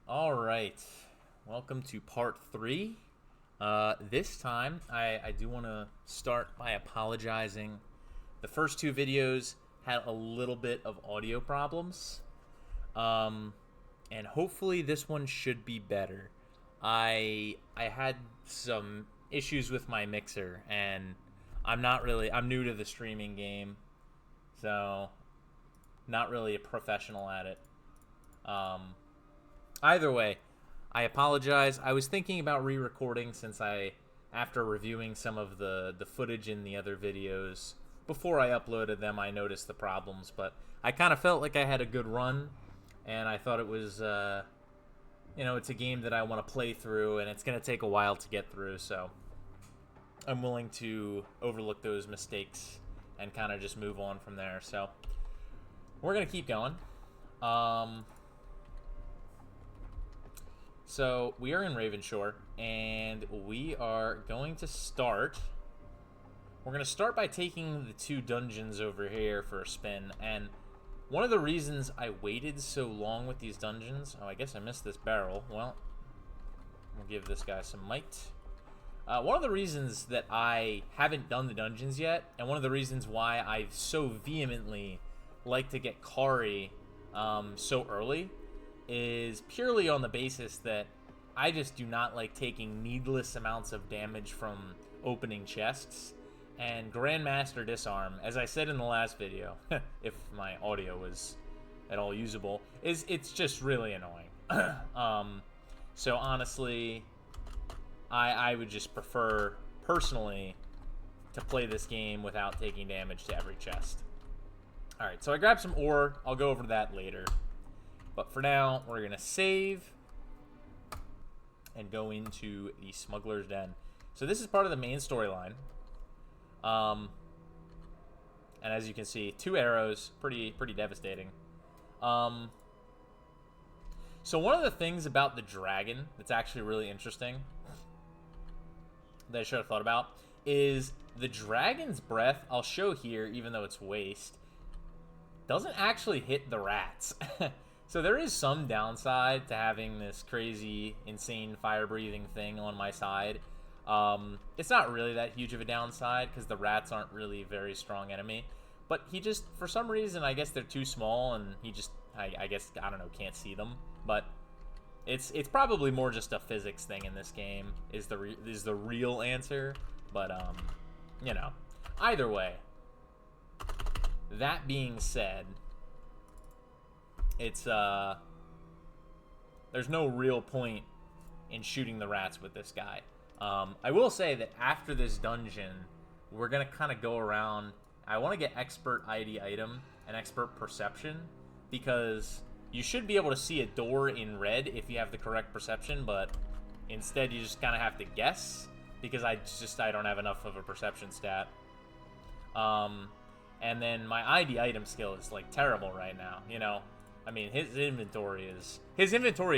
All right, welcome to part 3. This time, I do want to start by apologizing. The first two videos had a little bit of audio problems, and hopefully this one should be better. I had some issues with my mixer, and I'm new to the streaming game, so not really a professional at it. Either way, I apologize. I was thinking about re-recording since after reviewing some of the footage in the other videos, before I uploaded them, I noticed the problems, but I kind of felt like I had a good run, and I thought it was, it's a game that I want to play through, and it's going to take a while to get through, so I'm willing to overlook those mistakes and kind of just move on from there. So we're going to keep going. So we are in Ravenshore, and we are going to start. We're going to start by taking the two dungeons over here for a spin. And one of the reasons I waited so long with these dungeons... Oh, I guess I missed this barrel. Well, we'll give this guy some might. One of the reasons that I haven't done the dungeons yet, and one of the reasons why I so vehemently like to get Kari so early, is purely on the basis that I just do not like taking needless amounts of damage from opening chests. And Grandmaster Disarm, as I said in the last video, if my audio was at all usable, it's just really annoying. So honestly, I would just prefer, personally, to play this game without taking damage to every chest. Alright, so I grabbed some ore. I'll go over that later. But for now, we're going to save and go into the Smuggler's Den. So this is part of the main storyline. And as you can see, 2 arrows, pretty devastating. So one of the things about the dragon that's actually really interesting that I should have thought about is the dragon's breath, I'll show here, even though it's waste, doesn't actually hit the rats. So there is some downside to having this crazy, insane fire-breathing thing on my side. It's not really that huge of a downside, because the rats aren't really a very strong enemy. But he just, for some reason, I guess they're too small, and he just, I guess, I don't know, can't see them. But it's probably more just a physics thing in this game, is the real answer. But, either way. That being said... there's no real point in shooting the rats with this guy. I will say that after this dungeon, we're going to kind of go around. I want to get Expert ID item and Expert Perception, because you should be able to see a door in red if you have the correct perception, but instead you just kind of have to guess, because I don't have enough of a perception stat. And then my ID item skill is like terrible right now, I mean, his inventory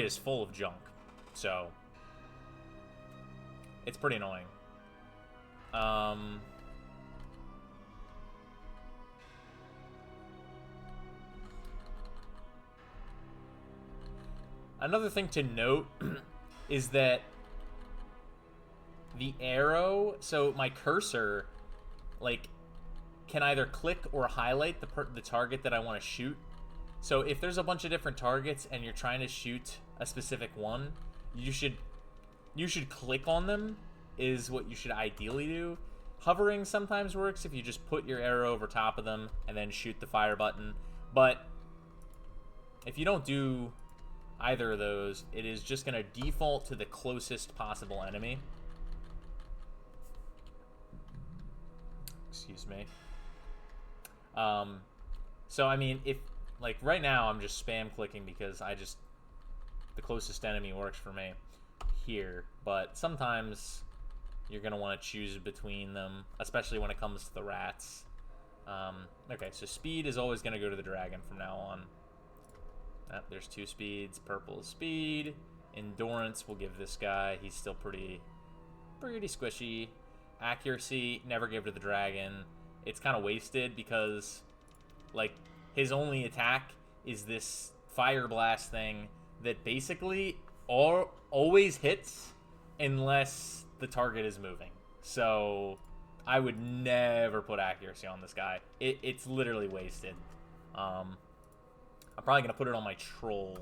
is full of junk, so it's pretty annoying. Another thing to note is that the arrow, so my cursor, like, can either click or highlight the target that I want to shoot. So if there's a bunch of different targets and you're trying to shoot a specific one, you should click on them, is what you should ideally do. Hovering sometimes works if you just put your arrow over top of them and then shoot the fire button. But if you don't do either of those, it is just going to default to the closest possible enemy. Excuse me. So I mean, if... Like, right now, I'm just spam clicking because the closest enemy works for me here. But sometimes you're going to want to choose between them, especially when it comes to the rats. Okay, so speed is always going to go to the dragon from now on. There's 2 speeds. Purple is speed. Endurance will give this guy. He's still pretty squishy. Accuracy, never give to the dragon. It's kind of wasted because, like... His only attack is this fire blast thing that basically always hits unless the target is moving. So I would never put accuracy on this guy. It's literally wasted. I'm probably going to put it on my troll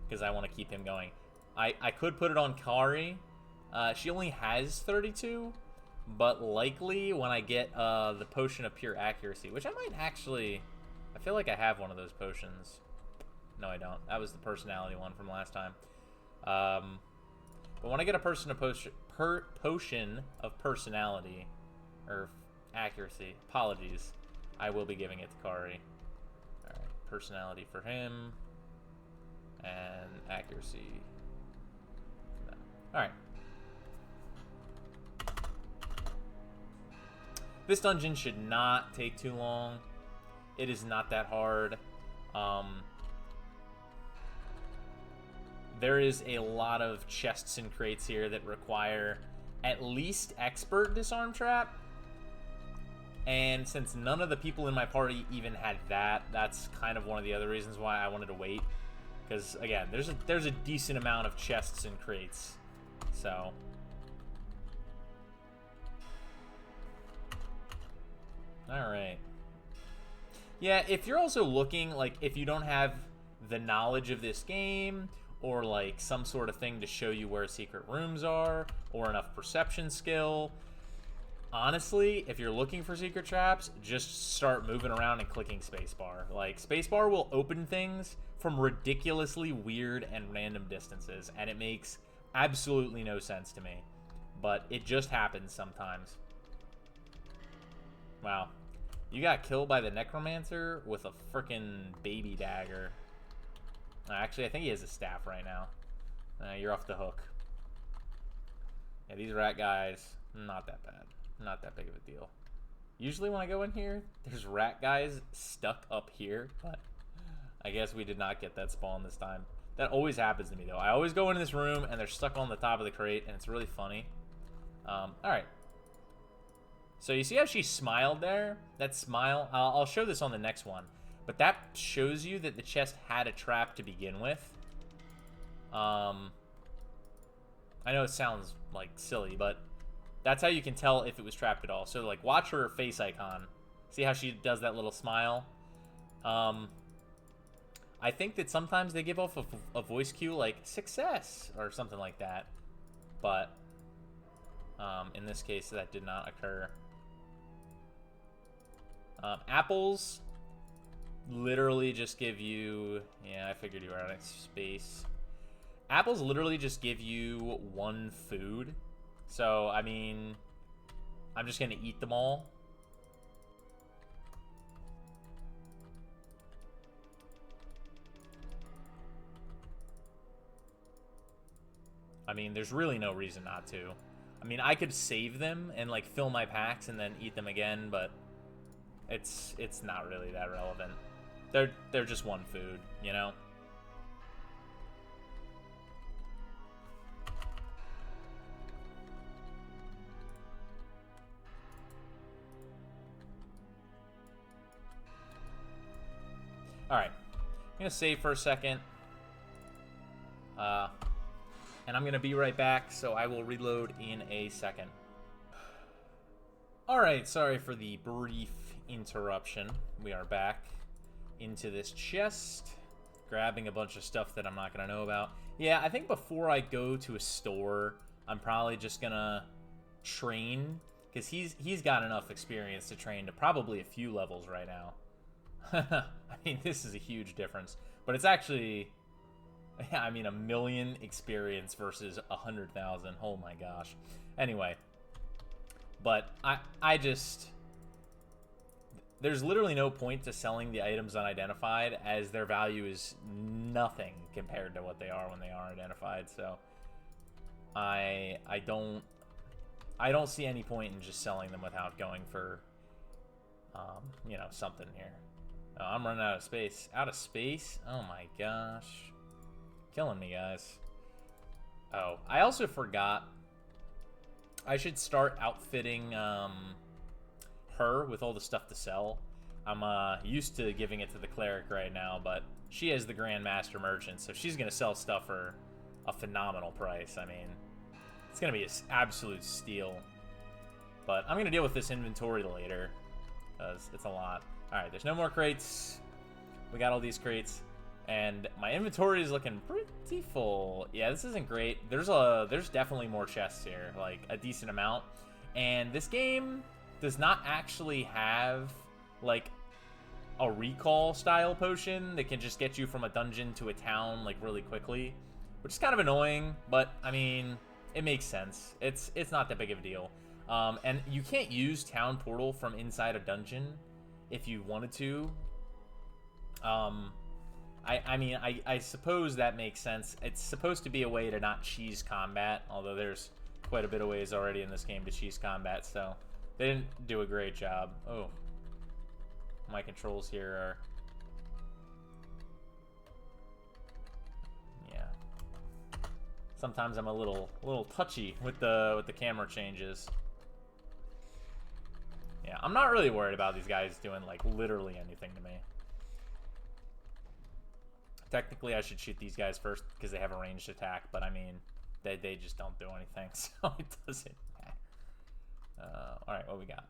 because I want to keep him going. I could put it on Kari. She only has 32, but likely when I get the potion of pure accuracy, which I might actually... I feel like I have one of those potions. No, I don't. That was the personality one from last time. But when I get a potion of personality, or accuracy, apologies, I will be giving it to Kari. Alright, personality for him, and accuracy. Alright. This dungeon should not take too long. It is not that hard. There is a lot of chests and crates here that require at least expert disarm trap. And since none of the people in my party even had that, that's kind of one of the other reasons why I wanted to wait. Because, again, there's a decent amount of chests and crates. So... Alright. Yeah, if you're also looking, like, if you don't have the knowledge of this game, or, like, some sort of thing to show you where secret rooms are, or enough perception skill, honestly, if you're looking for secret traps, just start moving around and clicking spacebar. Like, spacebar will open things from ridiculously weird and random distances, and it makes absolutely no sense to me. But it just happens sometimes. Wow. You got killed by the necromancer with a freaking baby dagger. Actually, I think he has a staff right now. You're off the hook. Yeah, these rat guys, not that bad. Not that big of a deal. Usually when I go in here, there's rat guys stuck up here, but I guess we did not get that spawn this time. That always happens to me, though. I always go into this room, and they're stuck on the top of the crate, and it's really funny. Alright. So you see how she smiled there? That smile, I'll show this on the next one. But that shows you that the chest had a trap to begin with. I know it sounds, like, silly, but that's how you can tell if it was trapped at all. So, like, watch her face icon. See how she does that little smile? I think that sometimes they give off a voice cue like, success, or something like that. But, in this case, that did not occur. Apples literally just give you... Yeah, I figured you were out of space. Apples literally just give you one food. So, I mean, I'm just going to eat them all. I mean, there's really no reason not to. I mean, I could save them and, like, fill my packs and then eat them again, but it's not really that relevant. They're just one food, you know? Alright. I'm going to save for a second. And I'm going to be right back, so I will reload in a second. Alright, sorry for the brief interruption. We are back into this chest, grabbing a bunch of stuff that I'm not going to know about. Yeah, I think before I go to a store, I'm probably just going to train, because he's got enough experience to train to probably a few levels right now. I mean, this is a huge difference, but it's actually... I mean, 1 million experience versus 100,000. Oh my gosh. Anyway, but I just... There's literally no point to selling the items unidentified, as their value is nothing compared to what they are when they are identified. So I don't see any point in just selling them without going for you know, something here. Oh, I'm running out of space. Out of space? Oh my gosh. Killing me, guys. Oh, I also forgot. I should start outfitting her with all the stuff to sell. I'm used to giving it to the cleric right now, but she is the Grand Master Merchant, so she's going to sell stuff for a phenomenal price. I mean, it's going to be an absolute steal. But I'm going to deal with this inventory later, because it's a lot. Alright, there's no more crates. We got all these crates. And my inventory is looking pretty full. Yeah, this isn't great. There's definitely more chests here, like a decent amount. And this game does not actually have like a recall style potion that can just get you from a dungeon to a town like really quickly, which is kind of annoying, but I mean, it makes sense. It's not that big of a deal. And you can't use town portal from inside a dungeon if you wanted to. I mean, I suppose that makes sense. It's supposed to be a way to not cheese combat, although there's quite a bit of ways already in this game to cheese combat, so they didn't do a great job. Oh, my controls here are... yeah. Sometimes I'm a little touchy with the camera changes. Yeah, I'm not really worried about these guys doing like literally anything to me. Technically, I should shoot these guys first because they have a ranged attack, but I mean, they just don't do anything, so it doesn't matter. Alright, what we got?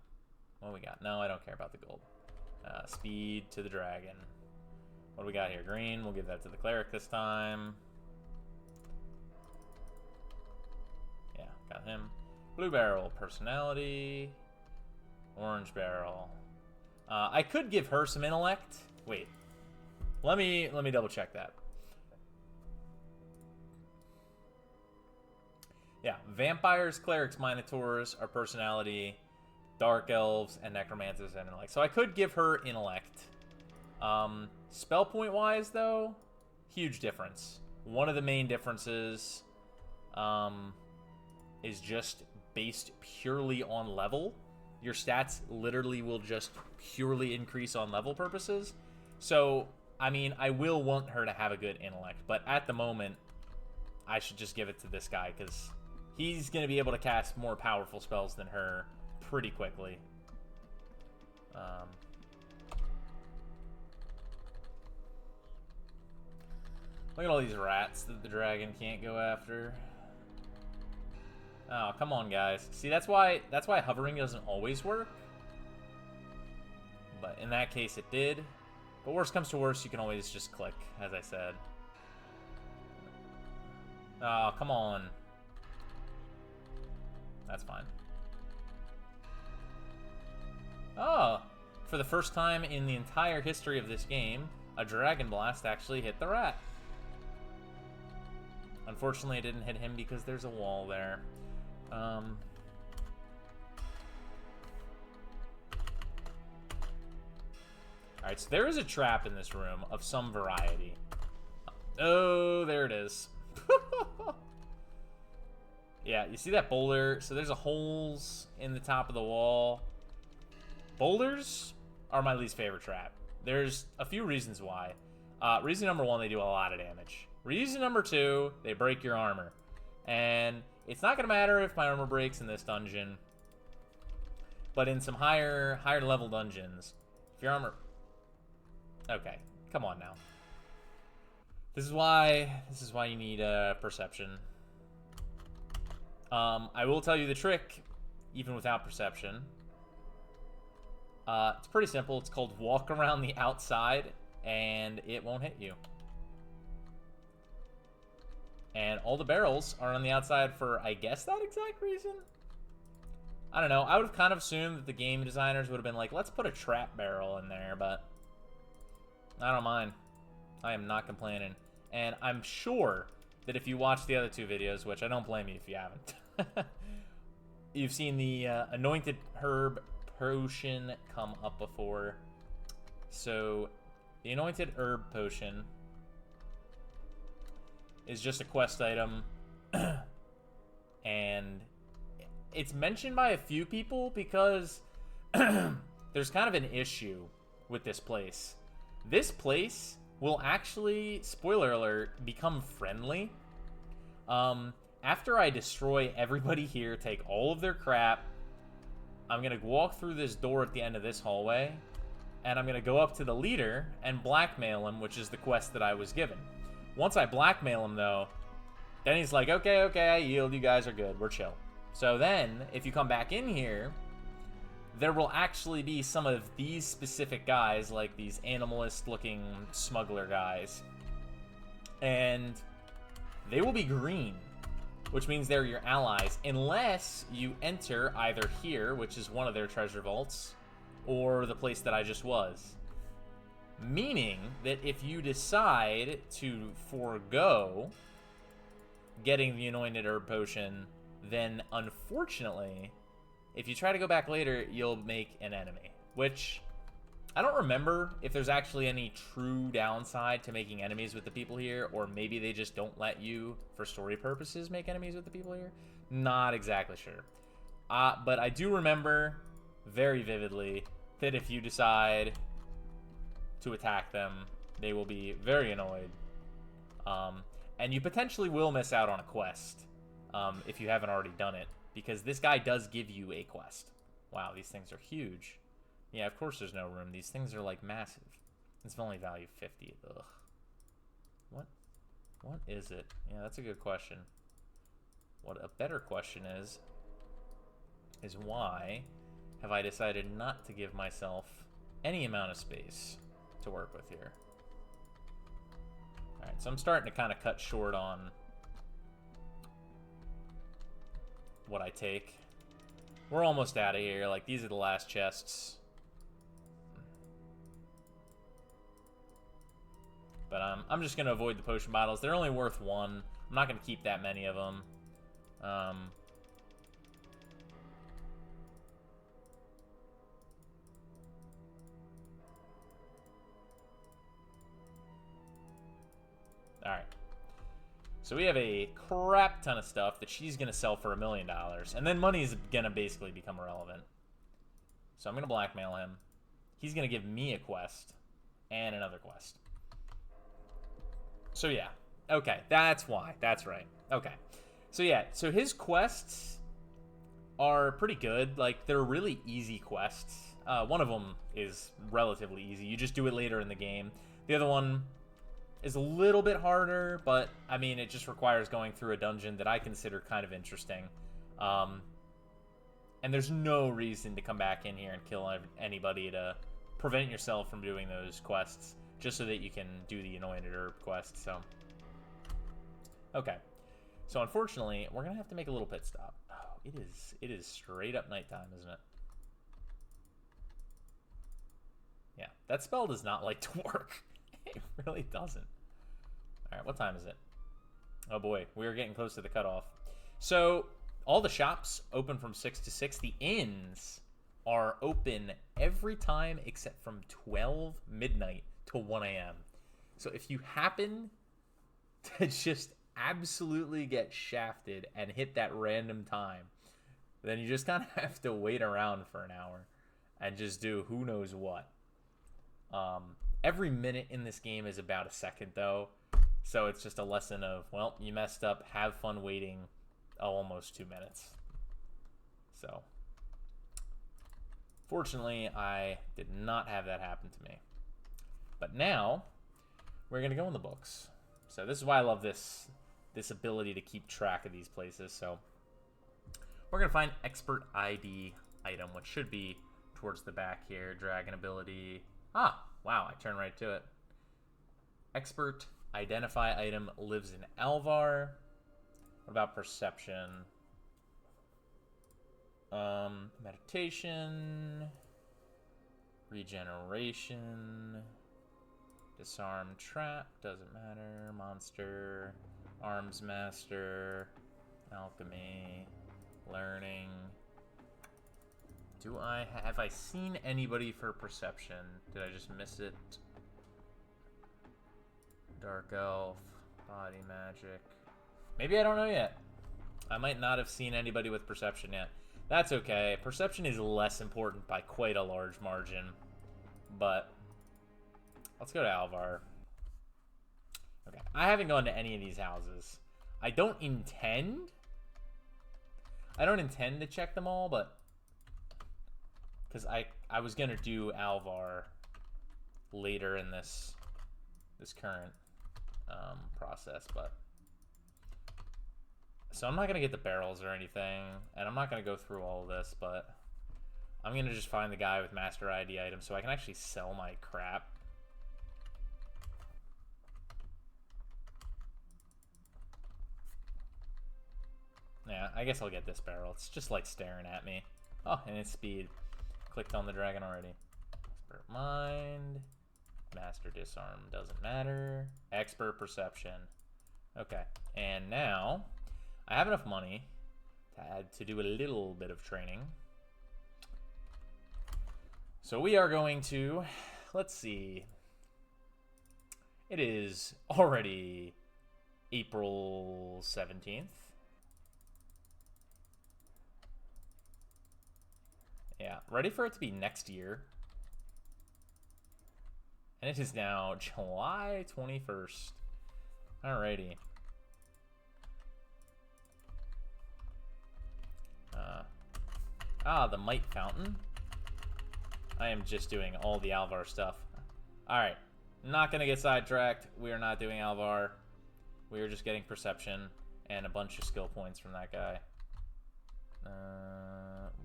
What we got? No, I don't care about the gold. Speed to the dragon. What do we got here? Green, we'll give that to the cleric this time. Yeah, got him. Blue barrel, personality. Orange barrel. I could give her some intellect. Wait. Let me double check that. Yeah, vampires, clerics, minotaurs are personality, dark elves, and necromancers and intellect. So I could give her intellect. Spell point wise though, huge difference. One of the main differences is just based purely on level. Your stats literally will just purely increase on level purposes. So I mean, I will want her to have a good intellect, but at the moment, I should just give it to this guy, because he's going to be able to cast more powerful spells than her pretty quickly. Look at all these rats that the dragon can't go after. Oh, come on, guys. See, that's why hovering doesn't always work. But in that case, it did. But worst comes to worst, you can always just click, as I said. Oh, come on. That's fine. Oh, for the first time in the entire history of this game, a Dragon Blast actually hit the rat. Unfortunately, it didn't hit him because there's a wall there. Alright, so there is a trap in this room of some variety. Oh, there it is. Yeah, you see that boulder? So there's a holes in the top of the wall. Boulders are my least favorite trap. There's a few reasons why. Reason number one, they do a lot of damage. Reason number two, they break your armor. And it's not going to matter if my armor breaks in this dungeon. But in some higher level dungeons, if your armor... Okay, come on now. This is why you need perception. I will tell you the trick, even without perception. It's pretty simple. It's called walk around the outside, and it won't hit you. And all the barrels are on the outside for, I guess, that exact reason? I don't know. I would have kind of assumed that the game designers would have been like, let's put a trap barrel in there, but I don't mind. I am not complaining. And I'm sure that if you watch the other two videos, which I don't blame you if you haven't, you've seen the anointed herb potion come up before. So the anointed herb potion is just a quest item, and it's mentioned by a few people because there's kind of an issue with this place. This place will actually, spoiler alert, become friendly. After I destroy everybody here, take all of their crap, I'm going to walk through this door at the end of this hallway, and I'm going to go up to the leader and blackmail him, which is the quest that I was given. Once I blackmail him, though, then he's like, okay, I yield. You guys are good. We're chill. So then, if you come back in here, there will actually be some of these specific guys, like these animalist-looking smuggler guys. And they will be green, which means they're your allies, unless you enter either here, which is one of their treasure vaults, or the place that I just was. Meaning that if you decide to forego getting the anointed herb potion, then unfortunately, if you try to go back later, you'll make an enemy. Which, I don't remember if there's actually any true downside to making enemies with the people here, or maybe they just don't let you, for story purposes, make enemies with the people here. Not exactly sure. But I do remember very vividly that if you decide to attack them, they will be very annoyed. And you potentially will miss out on a quest if you haven't already done it, because this guy does give you a quest. Wow, these things are huge. Yeah, of course there's no room. These things are, like, massive. It's only value 50. Ugh. What is it? Yeah, that's a good question. What a better question is why have I decided not to give myself any amount of space to work with here? Alright, so I'm starting to kind of cut short on what I take. We're almost out of here. Like, these are the last chests. But I'm just going to avoid the potion bottles. They're only worth 1. I'm not going to keep that many of them. Alright. So we have a crap ton of stuff that she's going to sell for $1 million. And then money is going to basically become irrelevant. So I'm going to blackmail him. He's going to give me a quest. And another quest. So yeah. Okay, that's why. That's right. Okay. So yeah, so his quests are pretty good. Like, they're really easy quests. One of them is relatively easy. You just do it later in the game. The other one is a little bit harder, but, I mean, it just requires going through a dungeon that I consider kind of interesting. And there's no reason to come back in here and kill anybody to prevent yourself from doing those quests, just so that you can do the anointed herb quest, so. Okay. So, unfortunately, we're going to have to make a little pit stop. Oh, it is straight up nighttime, isn't it? Yeah, that spell does not like to work. It really doesn't. Alright, what time is it? Oh boy, we're getting close to the cutoff. So, all the shops open from 6 to 6. The inns are open every time except from 12 midnight to 1 a.m. So if you happen to just absolutely get shafted and hit that random time, then you just kind of have to wait around for an hour and just do who knows what. Every minute in this game is about a second, though. So it's just a lesson of, well, you messed up. Have fun waiting almost 2 minutes. So, fortunately, I did not have that happen to me. But now, we're going to go in the books. So this is why I love this ability to keep track of these places. So, we're going to find Expert ID item, which should be towards the back here. Dragon ability. Ah, wow, I turned right to it. Expert Identify item lives in Alvar. What about Perception? Meditation. Regeneration. Disarm Trap, doesn't matter. Monster. Arms Master. Alchemy. Learning. Have I seen anybody for Perception? Did I just miss it? Dark Elf, Body Magic. Maybe I don't know yet. I might not have seen anybody with Perception yet. That's okay. Perception is less important by quite a large margin. But let's go to Alvar. Okay. I haven't gone to any of these houses. I don't intend to check them all, but because I was gonna do Alvar later in this current process, but so I'm not gonna get the barrels or anything, and I'm not gonna go through all of this, but I'm gonna just find the guy with master ID items so I can actually sell my crap. Yeah, I guess I'll get this barrel. It's just like staring at me. Oh, and it's speed. Clicked on the dragon already. Expert mind. Master disarm doesn't matter. Expert perception. Okay, and now I have enough money to do a little bit of training. So we are going to, let's see. It is already April 17th. Yeah, ready for it to be next year. And it is now July 21st. Alrighty. The Might Fountain. I am just doing all the Alvar stuff. Alright. Not going to get sidetracked. We are not doing Alvar. We are just getting perception and a bunch of skill points from that guy.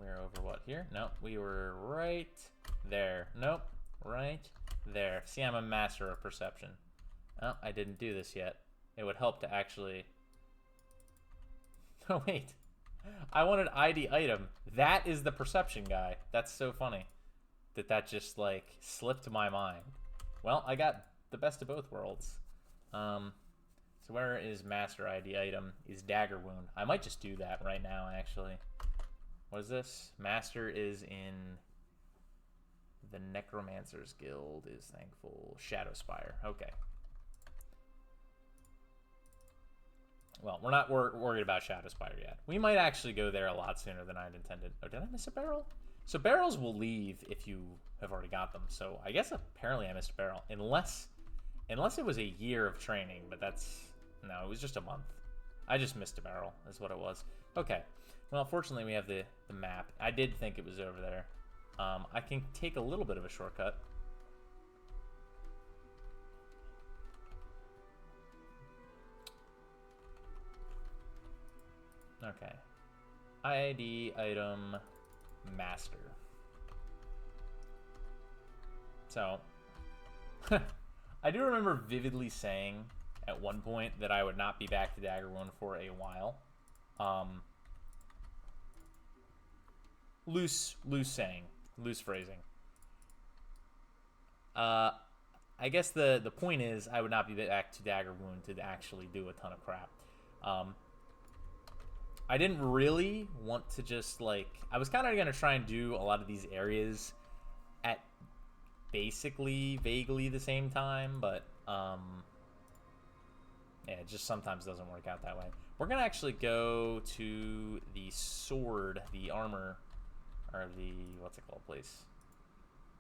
We're over what here? Nope, we were right there. Nope, right there. See, I'm a master of perception. Oh, I didn't do this yet. It would help to actually... Oh, wait. I wanted ID item. That is the perception guy. That's so funny that just, like, slipped my mind. Well, I got the best of both worlds. So where is master ID item? Is dagger wound. I might just do that right now, actually. What is this? Master is in the Necromancer's Guild is thankful. Shadow Spire. Okay. Well, we're not worried about Shadow Spire yet. We might actually go there a lot sooner than I'd intended. Oh, did I miss a barrel? So barrels will leave if you have already got them. So I guess apparently I missed a barrel. Unless it was a year of training, but that's... No, it was just a month. I just missed a barrel, is what it was. Okay. Well, fortunately we have the map. I did think it was over there. I can take a little bit of a shortcut. Okay. ID item master. So, I do remember vividly saying at one point that I would not be back to Dagger Wound for a while. Loose saying, loose phrasing. I guess the point is I would not be back to Dagger Wound to actually do a ton of crap. I didn't really want to just, like... I was kind of going to try and do a lot of these areas at basically vaguely the same time, but, yeah, it just sometimes doesn't work out that way. We're going to actually go to the sword, the armor, or the... what's it called, place?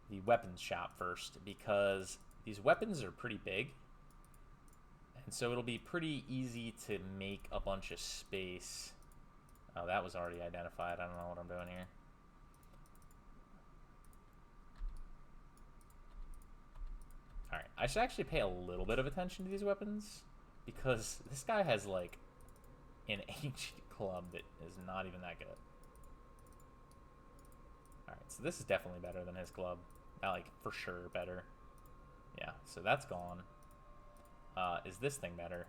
The weapons shop first, because these weapons are pretty big. And so it'll be pretty easy to make a bunch of space... Oh, that was already identified. I don't know what I'm doing here. Alright, I should actually pay a little bit of attention to these weapons, because this guy has, like, an ancient club that is not even that good. Alright, so this is definitely better than his club. Not, like, for sure better. Yeah, so that's gone. Is this thing better?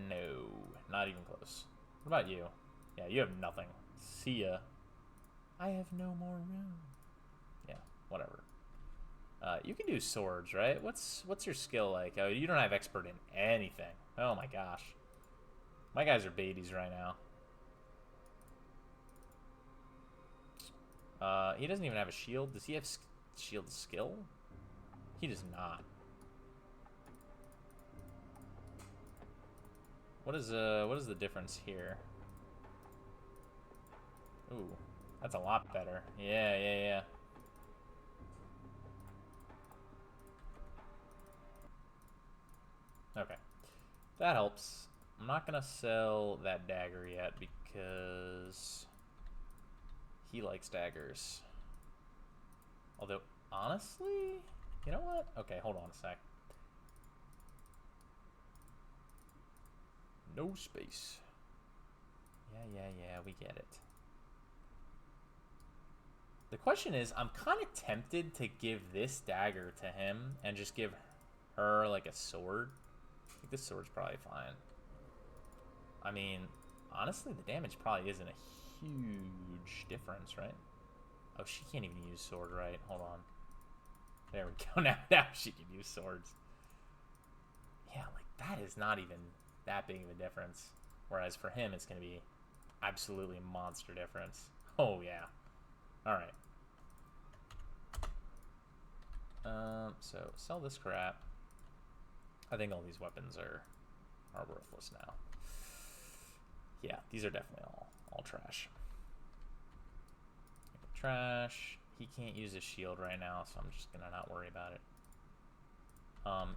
No, not even close. What about you? Yeah, you have nothing. See ya. I have no more room. Yeah, whatever. You can do swords, right? What's your skill like? Oh, you don't have expert in anything. Oh my gosh. My guys are babies right now. He doesn't even have a shield. Does he have shield skill? He does not. What is the difference here? Ooh, that's a lot better. Yeah. Okay, that helps. I'm not gonna sell that dagger yet because he likes daggers. Although, honestly, you know what? Okay, hold on a sec. No space. Yeah, we get it. The question is, I'm kind of tempted to give this dagger to him and just give her, like, a sword. I think this sword's probably fine. I mean, honestly, the damage probably isn't a huge difference, right? Oh, she can't even use sword, right? Hold on. There we go. Now she can use swords. Yeah, like, that is not even that big of a difference. Whereas for him, it's going to be absolutely a monster difference. Oh, yeah. Alright. So, sell this crap. I think all these weapons are worthless now. Yeah, these are definitely all trash. Trash. He can't use his shield right now, so I'm just gonna not worry about it. As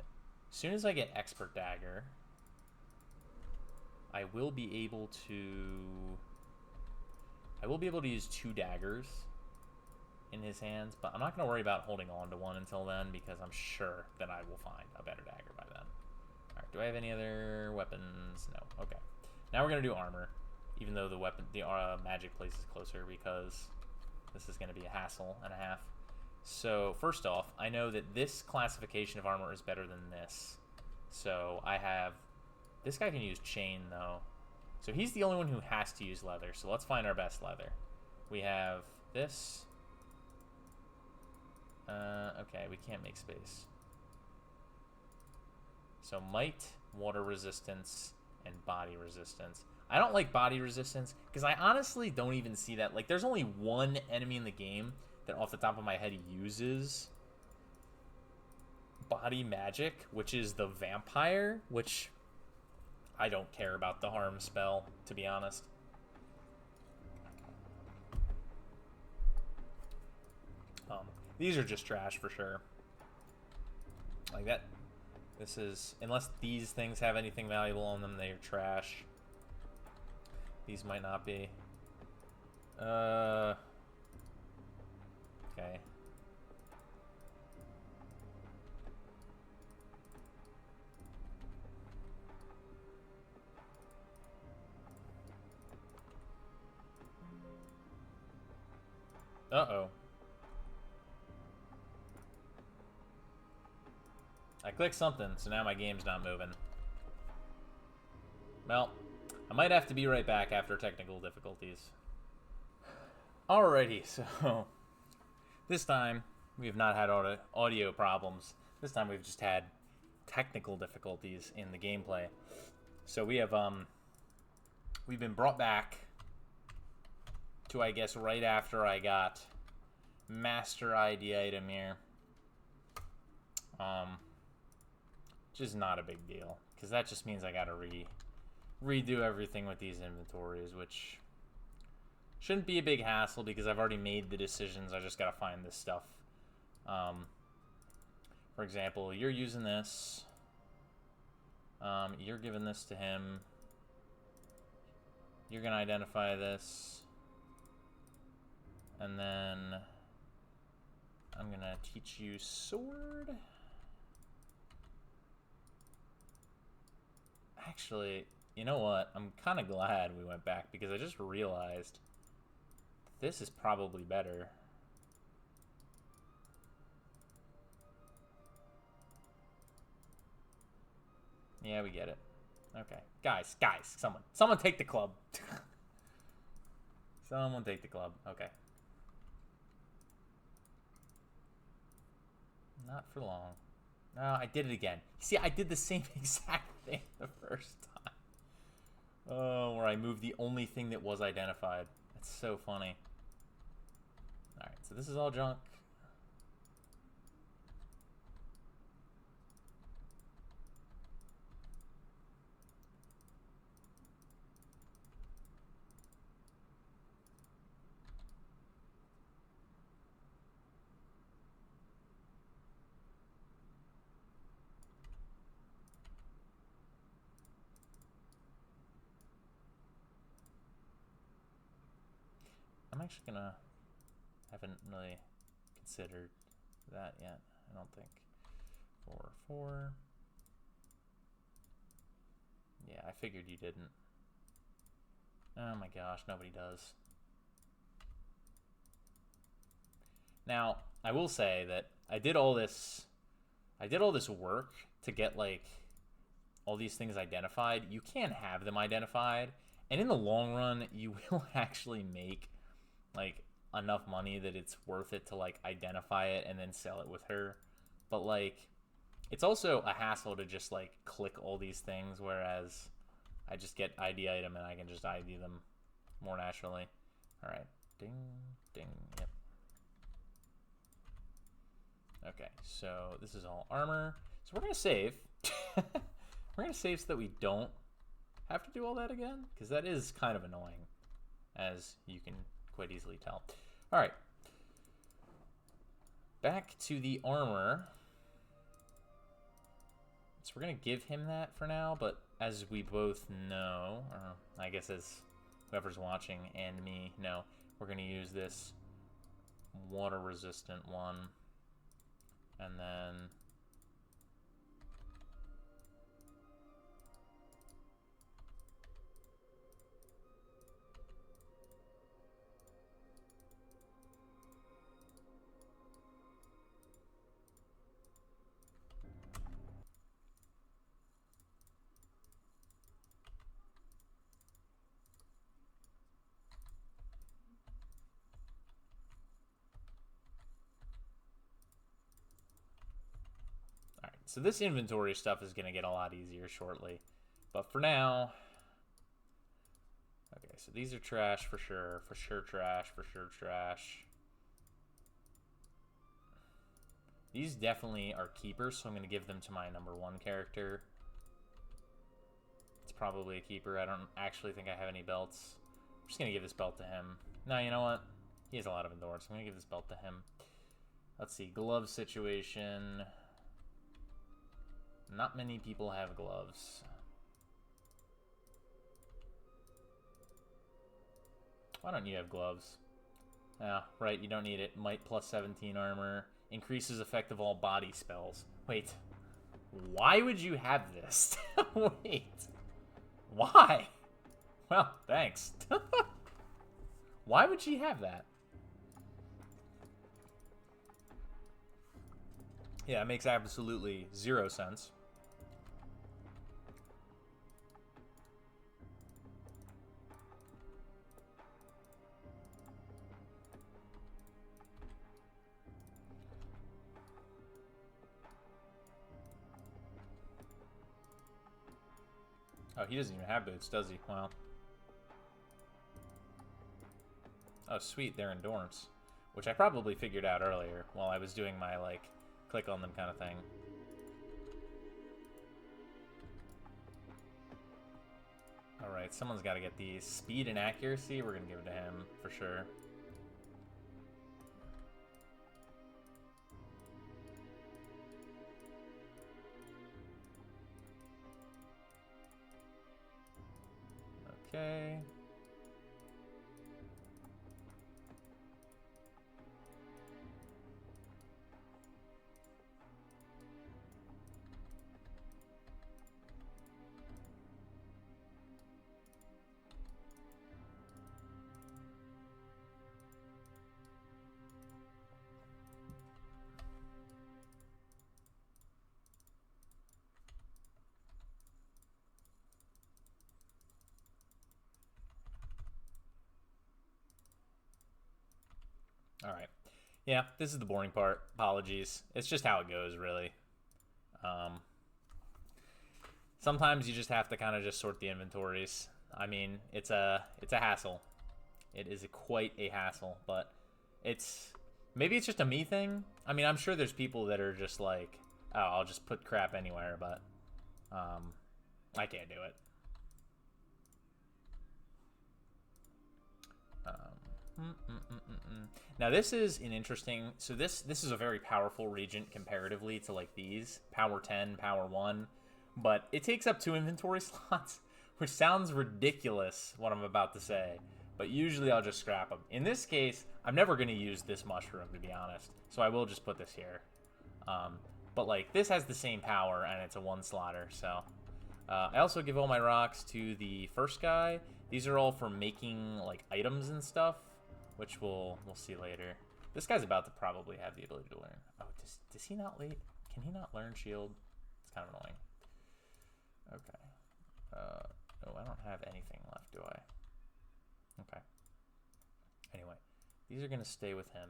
soon as I get Expert Dagger, I will be able to use 2 daggers in his hands, but I'm not gonna worry about holding on to one until then because I'm sure that I will find a better dagger by then. Alright, do I have any other weapons? No. Okay. Now we're gonna do armor, even though the magic place is closer because this is gonna be a hassle and a half. So first off, I know that this classification of armor is better than this. So I have... This guy can use chain, though. So he's the only one who has to use leather. So let's find our best leather. We have this. Okay, we can't make space. So might, water resistance, and body resistance. I don't like body resistance because I honestly don't even see that. Like, there's only one enemy in the game that off the top of my head uses body magic, which is the vampire, which I don't care about the harm spell, to be honest. These are just trash for sure. Like that. This is, unless these things have anything valuable on them, they are trash. These might not be. Okay. Uh-oh. I clicked something, so now my game's not moving. Well, I might have to be right back after technical difficulties. Alrighty, so this time we have not had audio problems. This time we've just had technical difficulties in the gameplay. So we have we've been brought back to, I guess, right after I got Master ID item here. Which is not a big deal, because that just means I gotta redo everything with these inventories, which shouldn't be a big hassle because I've already made the decisions. I just gotta find this stuff. For example, you're using this. You're giving this to him. You're gonna identify this. And then I'm gonna teach you sword. Actually, you know what? I'm kind of glad we went back because I just realized this is probably better. Yeah, we get it. Okay. Guys, someone take the club. Someone take the club. Okay. Not for long. No, I did it again. See, I did the same exact thing the first time. Oh, where I moved the only thing that was identified. That's so funny. Alright, so this is all junk. I'm actually gonna... I haven't really considered that yet. I don't think. 4, 4. Yeah, I figured you didn't. Oh my gosh, nobody does. Now, I will say that I did all this work to get like all these things identified. You can't have them identified, and in the long run, you will actually make like enough money that it's worth it to like identify it and then sell it with her. But like, it's also a hassle to just like click all these things, whereas I just get ID item and I can just ID them more naturally. All right, ding, ding, yep. Okay, so this is all armor. So we're gonna save. We're gonna save so that we don't have to do all that again, because that is kind of annoying, as you can quite easily tell. All right, back to the armor. So we're gonna give him that for now, but as we both know, or I guess as whoever's watching and me know, we're gonna use this water resistant one, and then so this inventory stuff is going to get a lot easier shortly. But for now... Okay, so these are trash for sure. For sure trash. For sure trash. These definitely are keepers, so I'm going to give them to my #1 character. It's probably a keeper. I don't actually think I have any belts. I'm just going to give this belt to him. No, you know what? He has a lot of endurance. I'm going to give this belt to him. Let's see. Glove situation... Not many people have gloves. Why don't you have gloves? Ah, right, you don't need it. Might plus 17 armor. Increases effect of all body spells. Wait. Why would you have this? Wait. Why? Well, thanks. Why would she have that? Yeah, it makes absolutely 0 sense. Oh, he doesn't even have boots, does he? Wow. Oh, sweet, they're endurance. Which I probably figured out earlier while I was doing my, like, click on them kind of thing. Alright, someone's got to get these. Speed and accuracy, we're going to give it to him, for sure. Okay. Alright. Yeah, this is the boring part. Apologies. It's just how it goes, really. Sometimes you just have to kind of just sort the inventories. I mean, it's a hassle. It is quite a hassle, but maybe it's just a me thing. I mean, I'm sure there's people that are just like, oh, I'll just put crap anywhere, but I can't do it. Now this is an interesting, so this is a very powerful regent comparatively to like these, power 10, power 1, but it takes up 2 inventory slots, which sounds ridiculous what I'm about to say, but usually I'll just scrap them. In this case, I'm never going to use this mushroom, to be honest, so I will just put this here. But, like, this has the same power, and it's a one-slotter, so... I also give all my rocks to the first guy. These are all for making, like, items and stuff, which we'll see later. This guy's about to probably have the ability to learn. Oh, does he not lead? Can he not learn shield? It's kind of annoying. Okay. Oh, I don't have anything left, do I? Okay. Anyway, these are going to stay with him.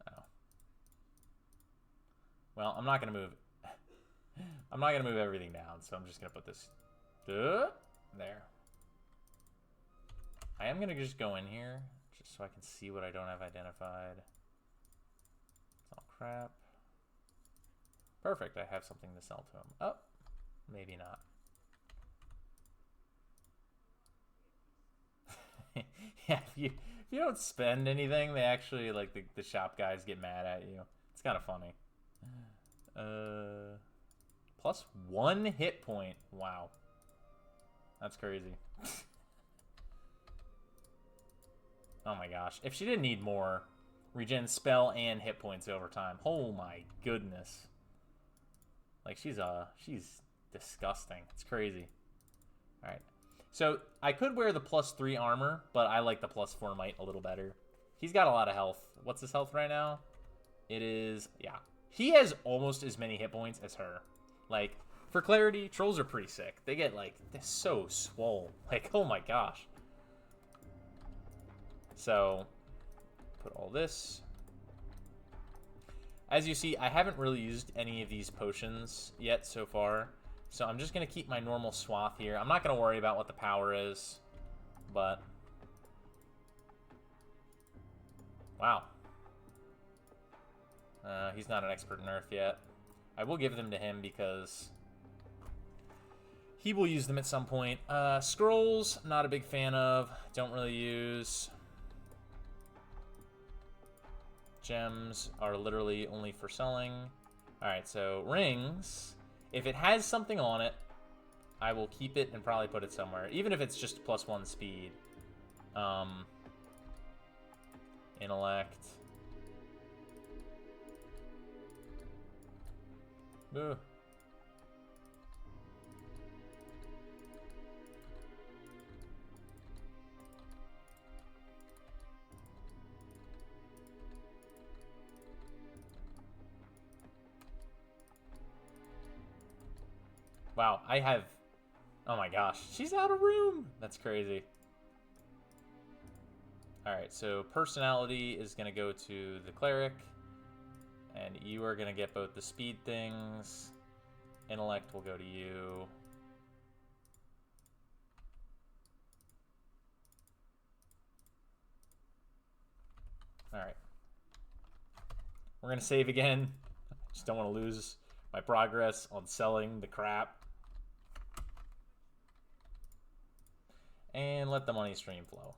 Oh. Well, I'm not going to move... I'm not going to move everything down, so I'm just going to put this... there. I am going to just go in here, just so I can see what I don't have identified. It's all crap. Perfect, I have something to sell to him. Oh, maybe not. Yeah, if you don't spend anything, they actually, like, the shop guys get mad at you. It's kind of funny. Plus 1 hit point. Wow. That's crazy. Oh my gosh. If she didn't need more, regen spell and hit points over time. Oh my goodness. Like, she's disgusting. It's crazy. Alright. So, I could wear the +3 armor, but I like the +4 might a little better. He's got a lot of health. What's his health right now? It is... yeah. He has almost as many hit points as her. Like, for clarity, trolls are pretty sick. They get, like, they're so swole. Like, oh my gosh. So, put all this. As you see, I haven't really used any of these potions yet so far. So I'm just going to keep my normal swath here. I'm not going to worry about what the power is. But... wow. He's not an expert nerf yet. I will give them to him because he will use them at some point. Scrolls, not a big fan of. Don't really use. Gems are literally only for selling. Alright, so rings. If it has something on it, I will keep it and probably put it somewhere. Even if it's just +1 speed. Intellect. Boo. Wow, I have... oh my gosh, she's out of room! That's crazy. Alright, so personality is going to go to the cleric. And you are going to get both the speed things. Intellect will go to you. Alright. We're going to save again. Just don't want to lose my progress on selling the crap. And let the money stream flow.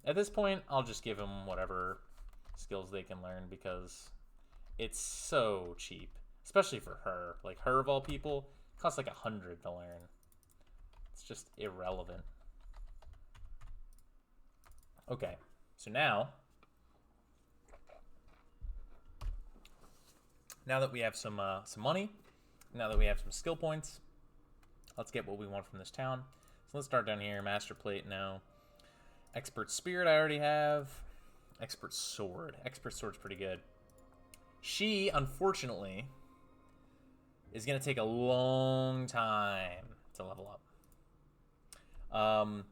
At this point, I'll just give them whatever skills they can learn because it's so cheap. Especially for her. Like, her of all people, costs like 100 to learn. It's just irrelevant. Okay, so now that we have some money, now that we have some skill points, let's get what we want from this town. So let's start down here. Master plate now. Expert Spirit I already have. Expert Sword. Expert Sword's pretty good. She, unfortunately, is going to take a long time to level up.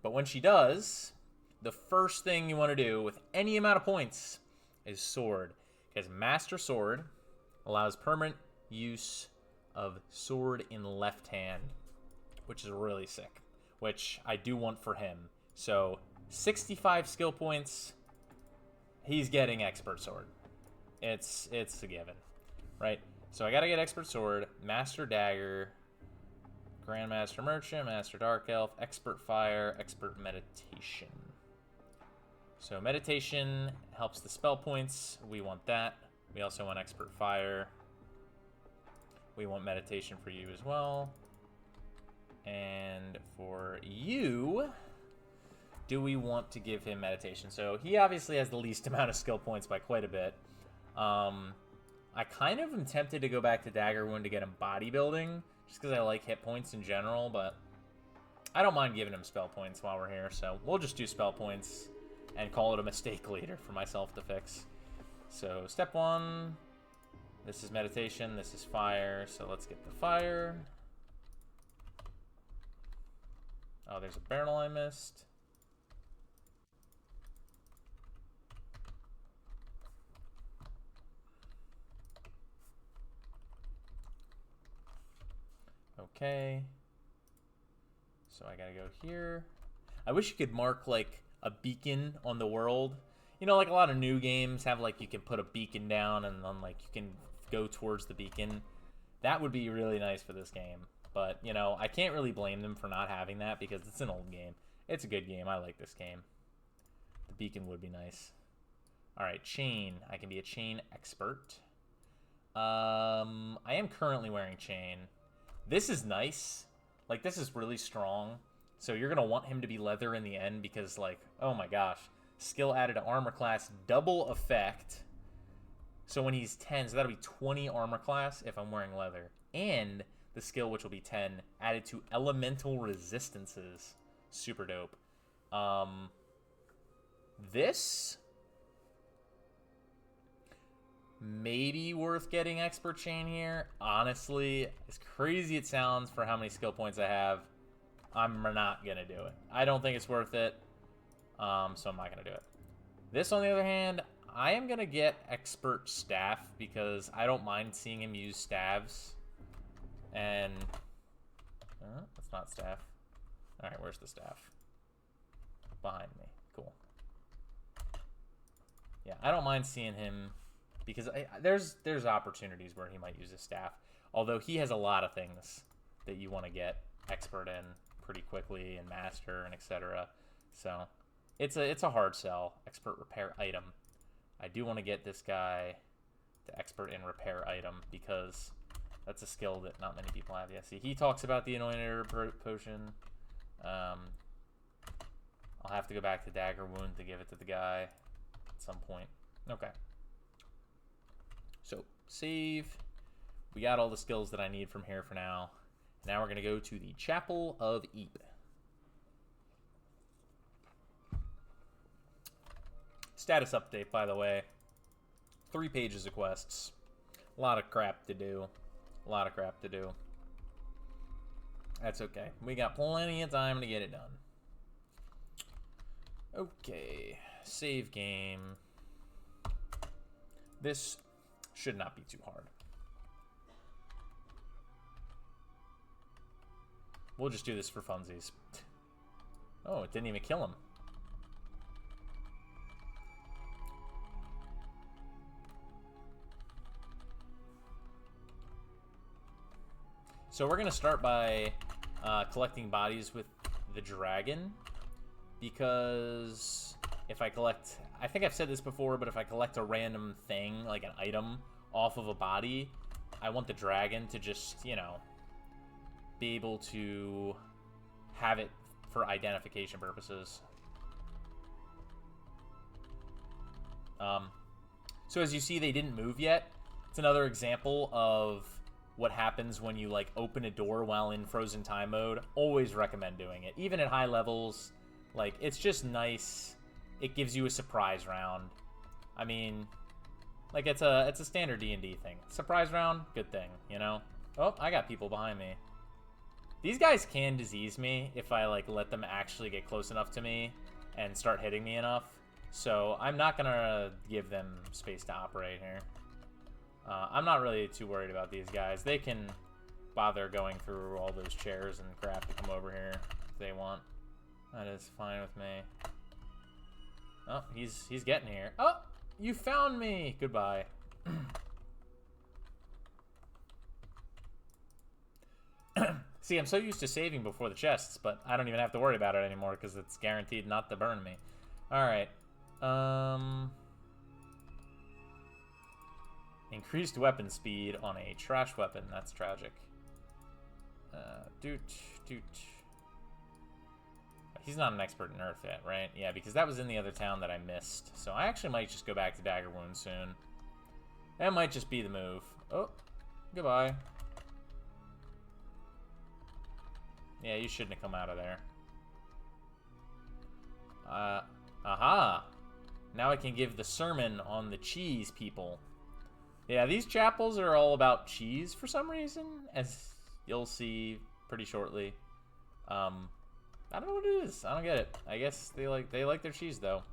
But when she does, the first thing you want to do with any amount of points is Sword. Because Master Sword allows permanent use of Sword in left hand, which is really sick. Which I do want for him. So... 65 skill points. He's getting Expert Sword. It's a given, right? So I gotta get Expert Sword, Master Dagger, Grandmaster Merchant, Master Dark Elf, Expert Fire, Expert Meditation. So Meditation helps the spell points. We want that. We also want Expert Fire. We want Meditation for you as well. And for you, do we want to give him Meditation? So he obviously has the least amount of skill points by quite a bit. I kind of am tempted to go back to Dagger Wound to get him bodybuilding, just because I like hit points in general, but I don't mind giving him spell points while we're here, so we'll just do spell points and call it a mistake later for myself to fix. So step 1, this is Meditation, this is Fire, so let's get the Fire. Oh, there's a barrel I missed. Okay. So I gotta go here. I wish you could mark, like, a beacon on the world. You know, like a lot of new games have, like, you can put a beacon down and then, like, you can go towards the beacon. That would be really nice for this game. But, you know, I can't really blame them for not having that because it's an old game. It's a good game. I like this game. The beacon would be nice. Alright, chain. I can be a chain expert. I am currently wearing chain. This is nice. Like, this is really strong. So you're going to want him to be leather in the end because, like, oh my gosh. Skill added to armor class, double effect. So when he's 10, so that'll be 20 armor class if I'm wearing leather. And the skill, which will be 10, added to elemental resistances. Super dope. This maybe worth getting expert chain here. Honestly, as crazy it sounds for how many skill points I have, I'm not gonna do it. I don't think it's worth it, so I'm not gonna do it. This, on the other hand, I am gonna get expert staff because I don't mind seeing him use staves. And that's not staff. All right, where's the staff? Behind me. Cool. Yeah, I don't mind seeing him because there's opportunities where he might use his staff. Although he has a lot of things that you want to get expert in pretty quickly and master and etc. So it's a hard sell. Expert repair item. I do want to get this guy to expert in repair item because that's a skill that not many people have. Yeah, see, he talks about the anointed herb potion. I'll have to go back to Dagger Wound to give it to the guy at some point. Okay. So, save. We got all the skills that I need from here for now. Now we're going to go to the Chapel of Eep. Status update, by the way. 3 pages of quests. A lot of crap to do. A lot of crap to do. That's okay. We got plenty of time to get it done. Okay. Save game. This should not be too hard. We'll just do this for funsies. Oh, it didn't even kill him. So we're going to start by collecting bodies with the dragon, because if I collect, I think I've said this before, but if I collect a random thing, like an item, off of a body, I want the dragon to just, you know, be able to have it for identification purposes. So as you see, they didn't move yet. It's another example of what happens when you, like, open a door while in frozen time mode. Always recommend doing it. Even at high levels, like, it's just nice. It gives you a surprise round. I mean, like, it's a standard D&D thing. Surprise round, good thing, you know? Oh, I got people behind me. These guys can disease me if I, like, let them actually get close enough to me and start hitting me enough. So I'm not gonna give them space to operate here. I'm not really too worried about these guys. They can bother going through all those chairs and crap to come over here if they want. That is fine with me. Oh, he's getting here. Oh, you found me. Goodbye. See, I'm so used to saving before the chests, but I don't even have to worry about it anymore because it's guaranteed not to burn me. Alright. Increased weapon speed on a trash weapon. That's tragic. Doot. He's not an expert in Earth yet, right? Yeah, because that was in the other town that I missed. So I actually might just go back to Dagger Wound soon. That might just be the move. Oh, goodbye. Yeah, you shouldn't have come out of there. Aha! Now I can give the sermon on the cheese people. Yeah, these chapels are all about cheese for some reason, as you'll see pretty shortly. I don't know what it is. I don't get it. I guess they like their cheese though.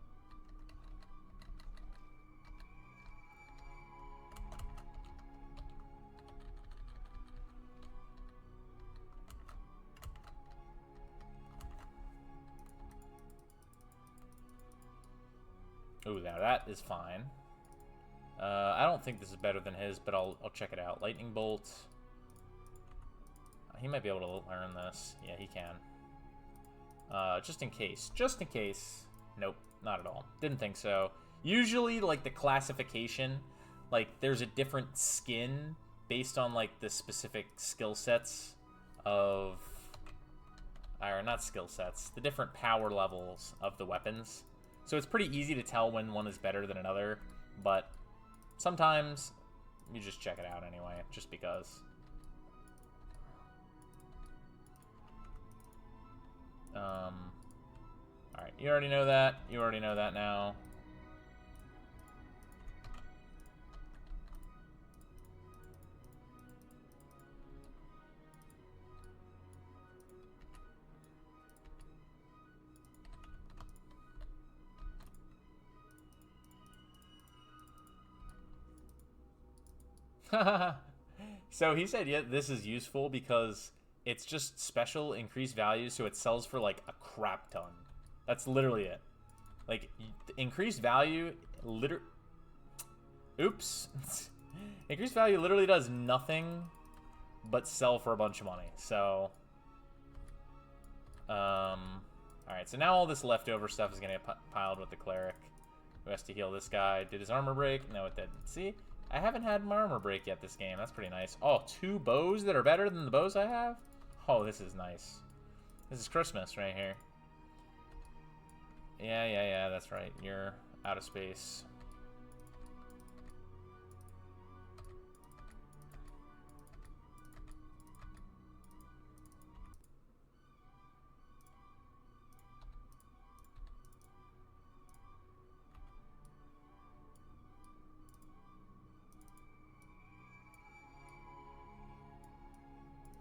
Ooh, now that is fine. I don't think this is better than his, but I'll check it out. Lightning bolt. He might be able to learn this. Yeah, he can. Just in case. Just in case. Nope, not at all. Didn't think so. Usually, like, the classification, like, there's a different skin based on, like, the specific skill sets of... Or, not skill sets. The different power levels of the weapons. So it's pretty easy to tell when one is better than another, but sometimes you just check it out anyway, just because. Alright, you already know that. You already know that now. So he said, yeah, this is useful because it's just special increased value, so it sells for like a crap ton. That's literally it. Like, increased value, oops. Increased value literally does nothing but sell for a bunch of money. So, alright, so now all this leftover stuff is going to get piled with the cleric, who has to heal this guy. Did his armor break? No, it didn't. See? I haven't had my armor break yet this game. That's pretty nice. Oh, 2 bows that are better than the bows I have? Oh, this is nice. This is Christmas right here. Yeah, that's right. You're out of space.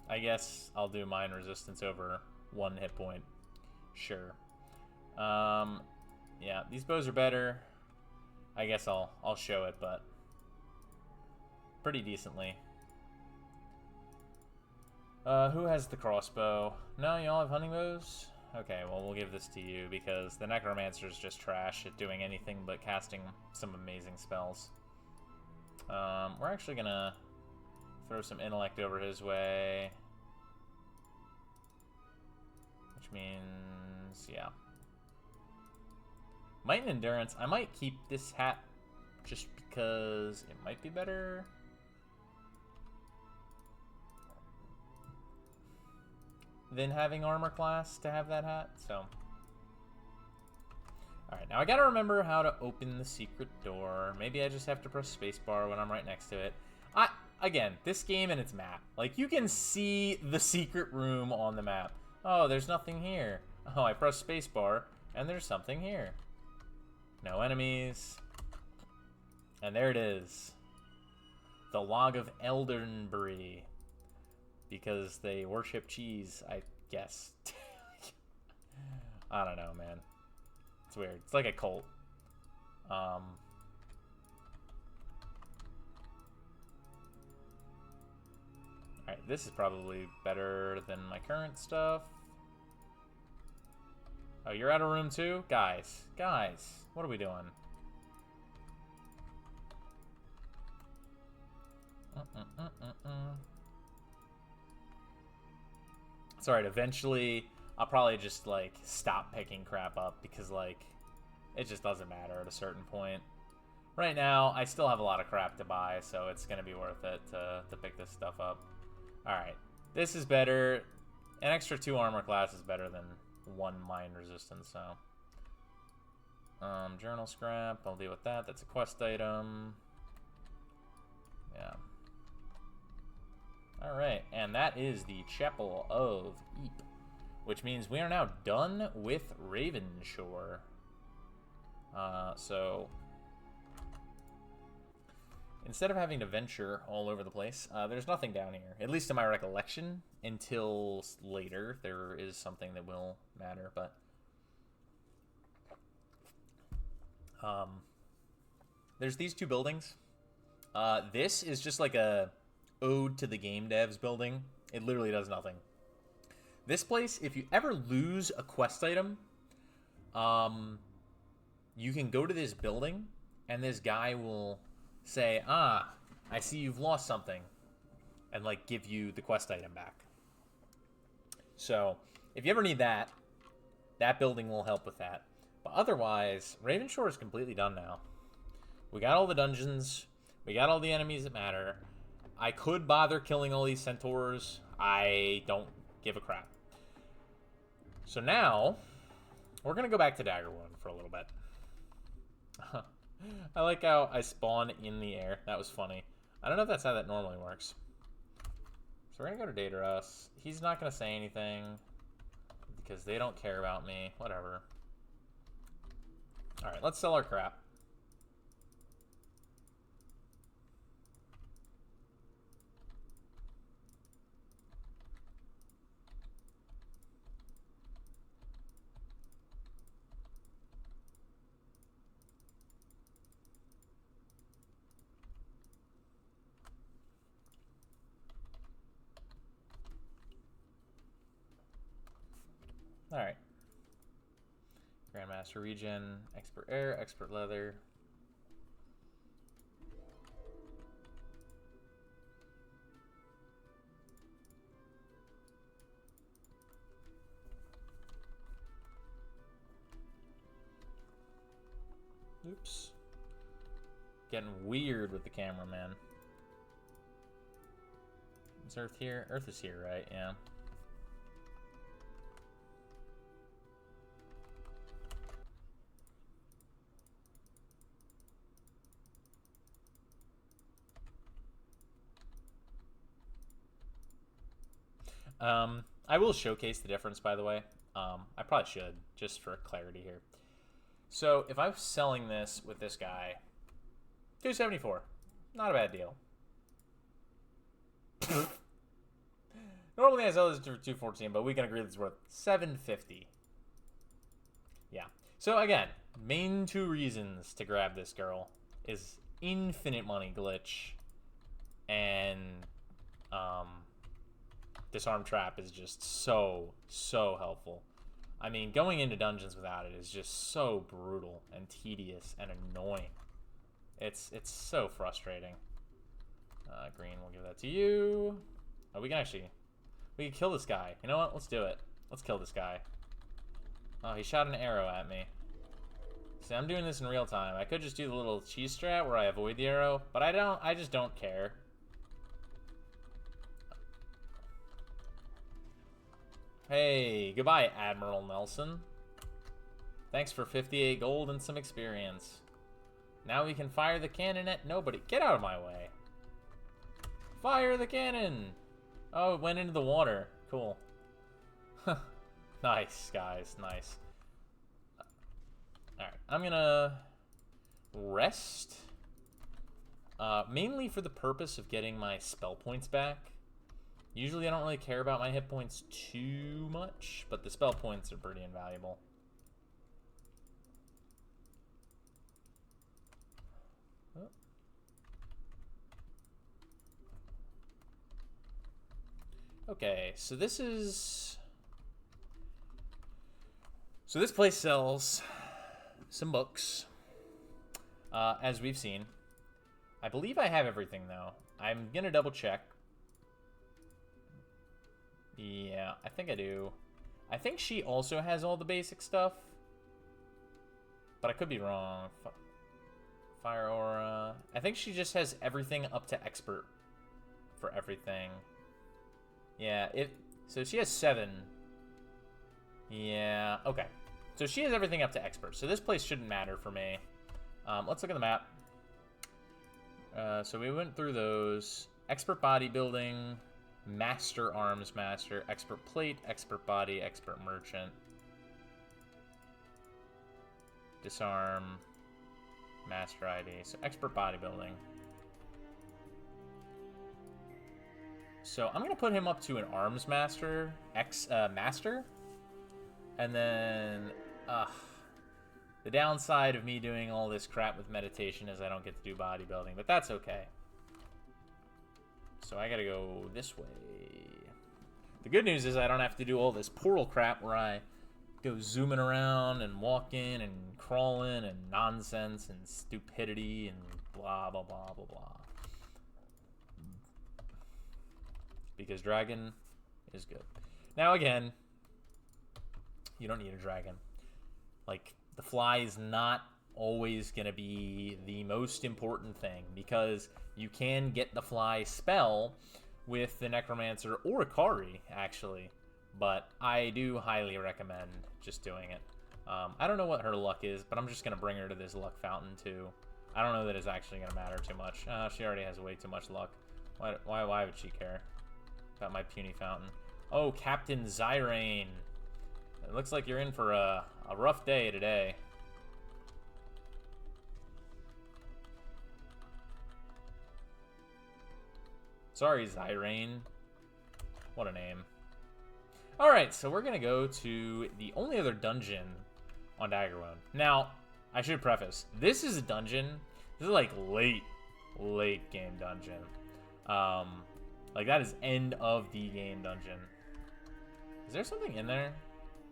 I guess I'll do mine resistance over 1 hit point. Sure. Yeah, these bows are better. I guess I'll show it, but pretty decently. Who has the crossbow? No, you all have hunting bows? Okay, well, we'll give this to you because the necromancer is just trash at doing anything but casting some amazing spells. We're actually gonna throw some intellect over his way. Which means, yeah. Might and endurance. I might keep this hat just because it might be better. Than having armor class to have that hat, so. Alright, now I gotta remember how to open the secret door. Maybe I just have to press spacebar when I'm right next to it. Again, this game and its map. Like, you can see the secret room on the map. Oh, there's nothing here. Oh, I press spacebar, and there's something here. No enemies. And there it is. The Log of Eldenbury. Because they worship cheese, I guess. I don't know, man. It's weird. It's like a cult. Alright, this is probably better than my current stuff. Oh, you're out of room too? Guys, what are we doing? It's alright, eventually I'll probably just, like, stop picking crap up because, like, it just doesn't matter at a certain point. Right now, I still have a lot of crap to buy, so it's going to be worth it to pick this stuff up. Alright, this is better. An extra 2 armor class is better than 1 mine resistance, so. Journal scrap, I'll deal with that. That's a quest item. Yeah. Alright, and that is the Chapel of Eep, which means we are now done with Ravenshore. So, instead of having to venture all over the place, there's nothing down here, at least in my recollection, until later. There is something that will matter, but there's these 2 buildings. This is just like a ode to the game devs building. It literally does nothing. This place, if you ever lose a quest item, you can go to this building, and this guy will say, I see you've lost something, and, like, give you the quest item back. So, if you ever need that, that building will help with that. But otherwise, Ravenshore is completely done now. We got all the dungeons. We got all the enemies that matter. I could bother killing all these centaurs. I don't give a crap. So now, we're going to go back to Daggerwood for a little bit. I like how I spawn in the air. That was funny. I don't know if that's how that normally works. So we're going to go to Daedalus. He's not going to say anything because they don't care about me. Whatever. Alright, let's sell our crap. Alright. Grandmaster Regen, Expert Air, Expert Leather. Oops. Getting weird with the camera, man. Is Earth here? Earth is here, right? Yeah. I will showcase the difference, by the way. I probably should, just for clarity here. So, if I was selling this with this guy, $274. Not a bad deal. Normally I sell this for $214, but we can agree that it's worth $750. Yeah. So, again, main 2 reasons to grab this girl is infinite money glitch and, Disarm Trap is just so helpful. I mean, going into dungeons without it is just so brutal and tedious and annoying. It's so frustrating. Green, we'll give that to you. Oh, we can kill this guy. You know what? Let's do it. Let's kill this guy. Oh, he shot an arrow at me. See, I'm doing this in real time. I could just do the little cheese strat where I avoid the arrow, but I just don't care. Hey, goodbye, Admiral Nelson. Thanks for 58 gold and some experience. Now we can fire the cannon at nobody. Get out of my way. Fire the cannon! Oh, it went into the water. Cool. Nice, guys. Nice. Alright, I'm gonna rest. Mainly for the purpose of getting my spell points back. Usually I don't really care about my hit points too much, but the spell points are pretty invaluable. Oh. Okay, so this is... So this place sells some books, as we've seen. I believe I have everything, though. I'm going to double check. Yeah, I think I do. I think she also has all the basic stuff. But I could be wrong. Fire aura. I think she just has everything up to expert for everything. Yeah, so she has 7. Yeah, okay. So she has everything up to expert. So this place shouldn't matter for me. Let's look at the map. So we went through those. Expert bodybuilding, master arms master, expert plate, expert body, expert merchant. Disarm, master ID. So expert bodybuilding. So I'm going to put him up to an arms master, master. And then, the downside of me doing all this crap with meditation is I don't get to do bodybuilding, but that's okay. So I gotta go this way. The good news is I don't have to do all this portal crap where I go zooming around and walking and crawling and nonsense and stupidity and blah, blah, blah, blah, blah. Because dragon is good. Now again, you don't need a dragon. Like, the fly is not always going to be the most important thing, because you can get the fly spell with the necromancer or Akari, actually. But I do highly recommend just doing it. I don't know what her luck is, but I'm just going to bring her to this luck fountain too. I don't know that it's actually going to matter too much. She already has way too much luck. Why would she care about my puny fountain? Oh, Captain Zyrane. It looks like you're in for a rough day today. Sorry, Zyrane. What a name. Alright, so we're going to go to the only other dungeon on Daggerwound. Now, I should preface, this is a dungeon. This is like late game dungeon. Like that is end of the game dungeon. Is there something in there?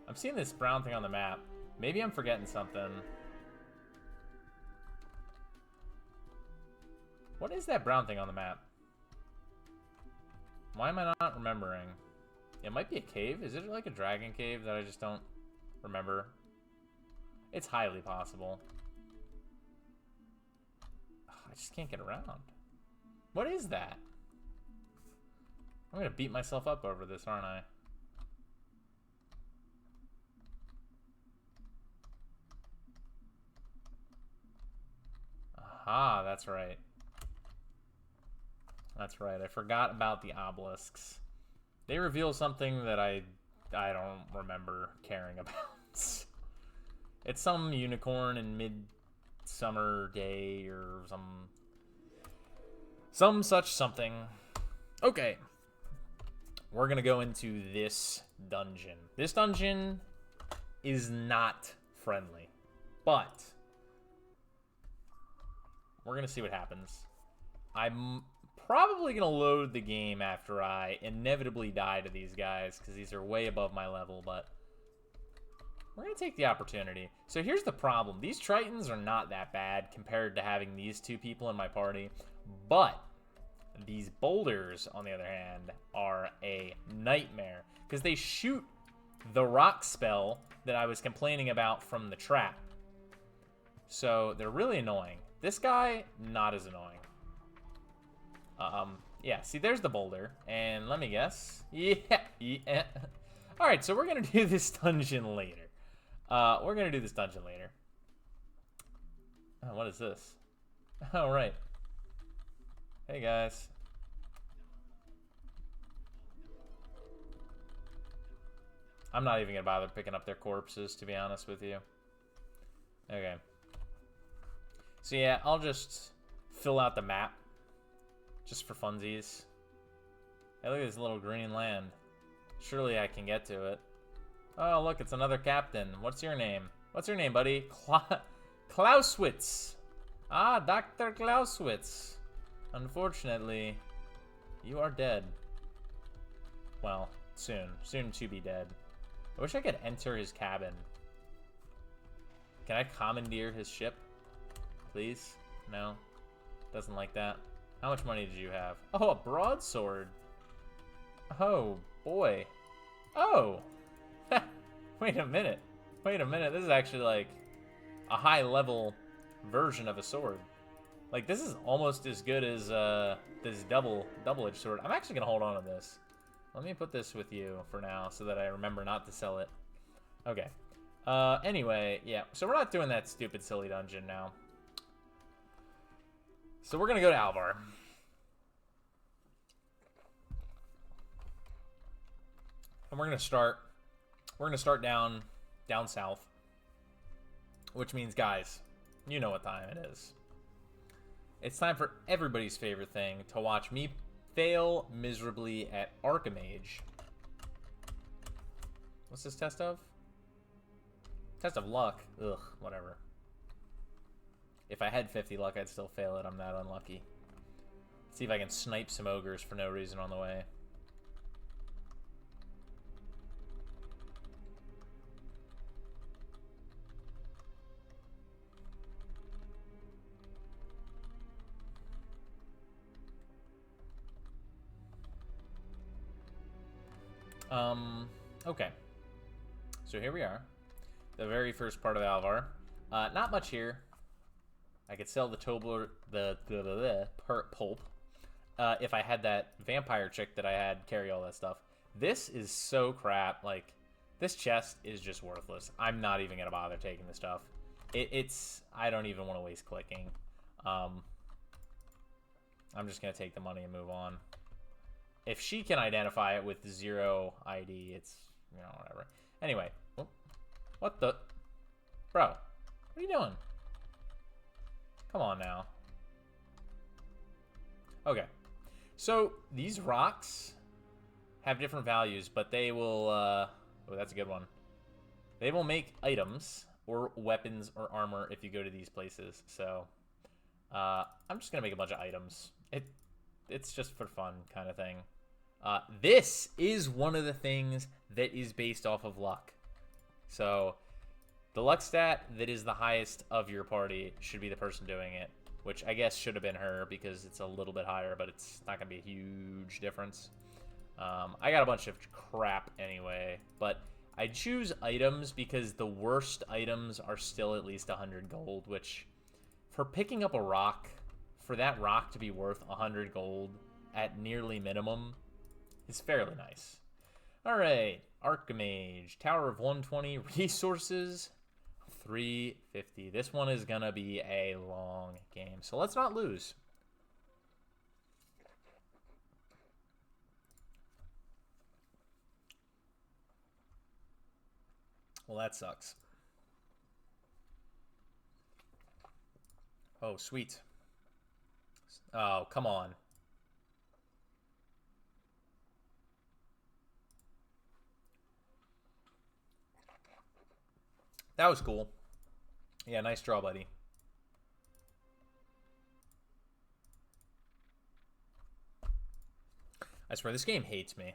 I'm seeing this brown thing on the map. Maybe I'm forgetting something. What is that brown thing on the map? Why am I not remembering? It might be a cave. Is it like a dragon cave that I just don't remember? It's highly possible. I just can't get around. What is that? I'm gonna beat myself up over this, aren't I? Aha, that's right. That's right. I forgot about the obelisks. They reveal something that I don't remember caring about. It's some unicorn in midsummer day or some such something. Okay. We're going to go into this dungeon. This dungeon is not friendly, but we're going to see what happens. I'm probably going to load the game after I inevitably die to these guys, because these are way above my level, but we're going to take the opportunity. So here's the problem. These Tritons are not that bad compared to having these two people in my party, but these boulders, on the other hand, are a nightmare, because they shoot the rock spell that I was complaining about from the trap. So they're really annoying. This guy, not as annoying. Yeah, see, there's the boulder, and let me guess. Yeah. Alright, so we're gonna do this dungeon later. Oh, what is this? Oh, right. Hey, guys. I'm not even gonna bother picking up their corpses, to be honest with you. Okay. So, yeah, I'll just fill out the map. Just for funsies. Hey, look at this little green land. Surely I can get to it. Oh, look, it's another captain. What's your name? What's your name, buddy? Clausewitz. Ah, Dr. Clausewitz. Unfortunately, you are dead. Well, soon. Soon to be dead. I wish I could enter his cabin. Can I commandeer his ship? Please? No? Doesn't like that. How much money did you have? Oh, a broadsword. Oh, boy. Oh! Wait a minute. Wait a minute. This is actually, like, a high-level version of a sword. Like, this is almost as good as this double-edged sword. I'm actually going to hold on to this. Let me put this with you for now so that I remember not to sell it. Okay. Anyway, yeah. So we're not doing that stupid, silly dungeon now. So we're going to go to Alvar. And we're going to start down south. Which means, guys, you know what time it is. It's time for everybody's favorite thing, to watch me fail miserably at Archimage. What's this test of? Test of luck. Ugh, whatever. If I had 50 luck, I'd still fail it. I'm that unlucky. Let's see if I can snipe some ogres for no reason on the way. Okay. So here we are. The very first part of Alvar. Not much here. I could sell the Tobler, the pulp. If I had that vampire chick that I had carry all that stuff. This is so crap. Like, this chest is just worthless. I'm not even gonna bother taking the stuff. I don't even want to waste clicking. I'm just gonna take the money and move on. If she can identify it with 0 ID, it's, you know, whatever. Anyway. What the? Bro, what are you doing? Come on now. Okay. So, these rocks have different values, but they will, oh, that's a good one. They will make items, or weapons, or armor if you go to these places. So, I'm just gonna make a bunch of items. It's just for fun kind of thing. This is one of the things that is based off of luck. So, the luck stat that is the highest of your party should be the person doing it, which I guess should have been her because it's a little bit higher, but it's not going to be a huge difference. I got a bunch of crap anyway, but I choose items because the worst items are still at least 100 gold, which for picking up a rock, for that rock to be worth 100 gold at nearly minimum is fairly nice. Alright, Archimage, Tower of 120, resources 350. This one is gonna be a long game, so let's not lose. Well, that sucks. Oh, sweet. Oh, come on. That was cool. Yeah, nice draw, buddy. I swear, this game hates me.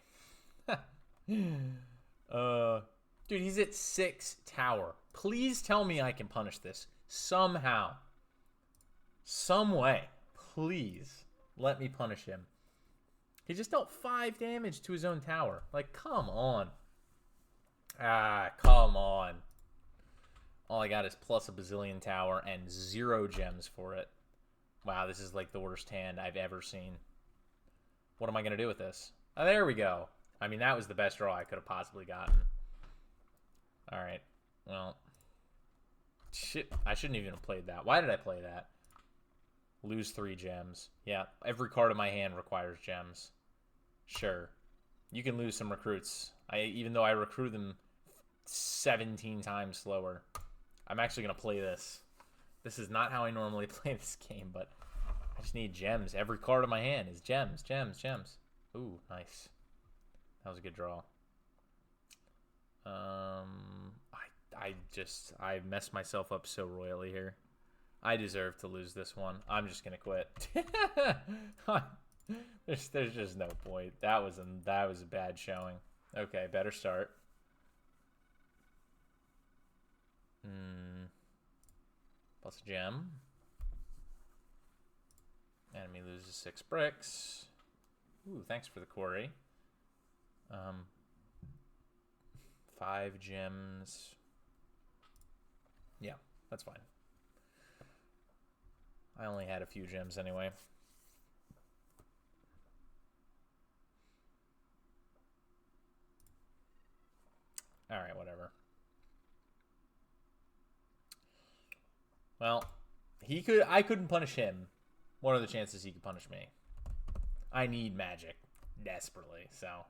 Dude, he's at 6 tower. Please tell me I can punish this. Somehow. Some way. Please. Let me punish him. He just dealt 5 damage to his own tower. Like, come on. Ah, come on. All I got is plus a bazillion tower and 0 gems for it. Wow, this is like the worst hand I've ever seen. What am I going to do with this? Oh, there we go. I mean, that was the best draw I could have possibly gotten. Alright. Well. Shit. I shouldn't even have played that. Why did I play that? Lose 3 gems. Yeah, every card in my hand requires gems. Sure. You can lose some recruits. Even though I recruit them 17 times slower. I'm actually going to play this. This is not how I normally play this game, but I just need gems. Every card in my hand is gems, gems, gems. Ooh, nice. That was a good draw. I messed myself up so royally here. I deserve to lose this one. I'm just going to quit. There's just no point. That was a bad showing. Okay, better start. Plus a gem. Enemy loses 6 bricks. Ooh, thanks for the quarry. 5 gems. Yeah, that's fine. I only had a few gems anyway. Alright, whatever. Well, I couldn't punish him. What are the chances he could punish me? I need magic desperately, so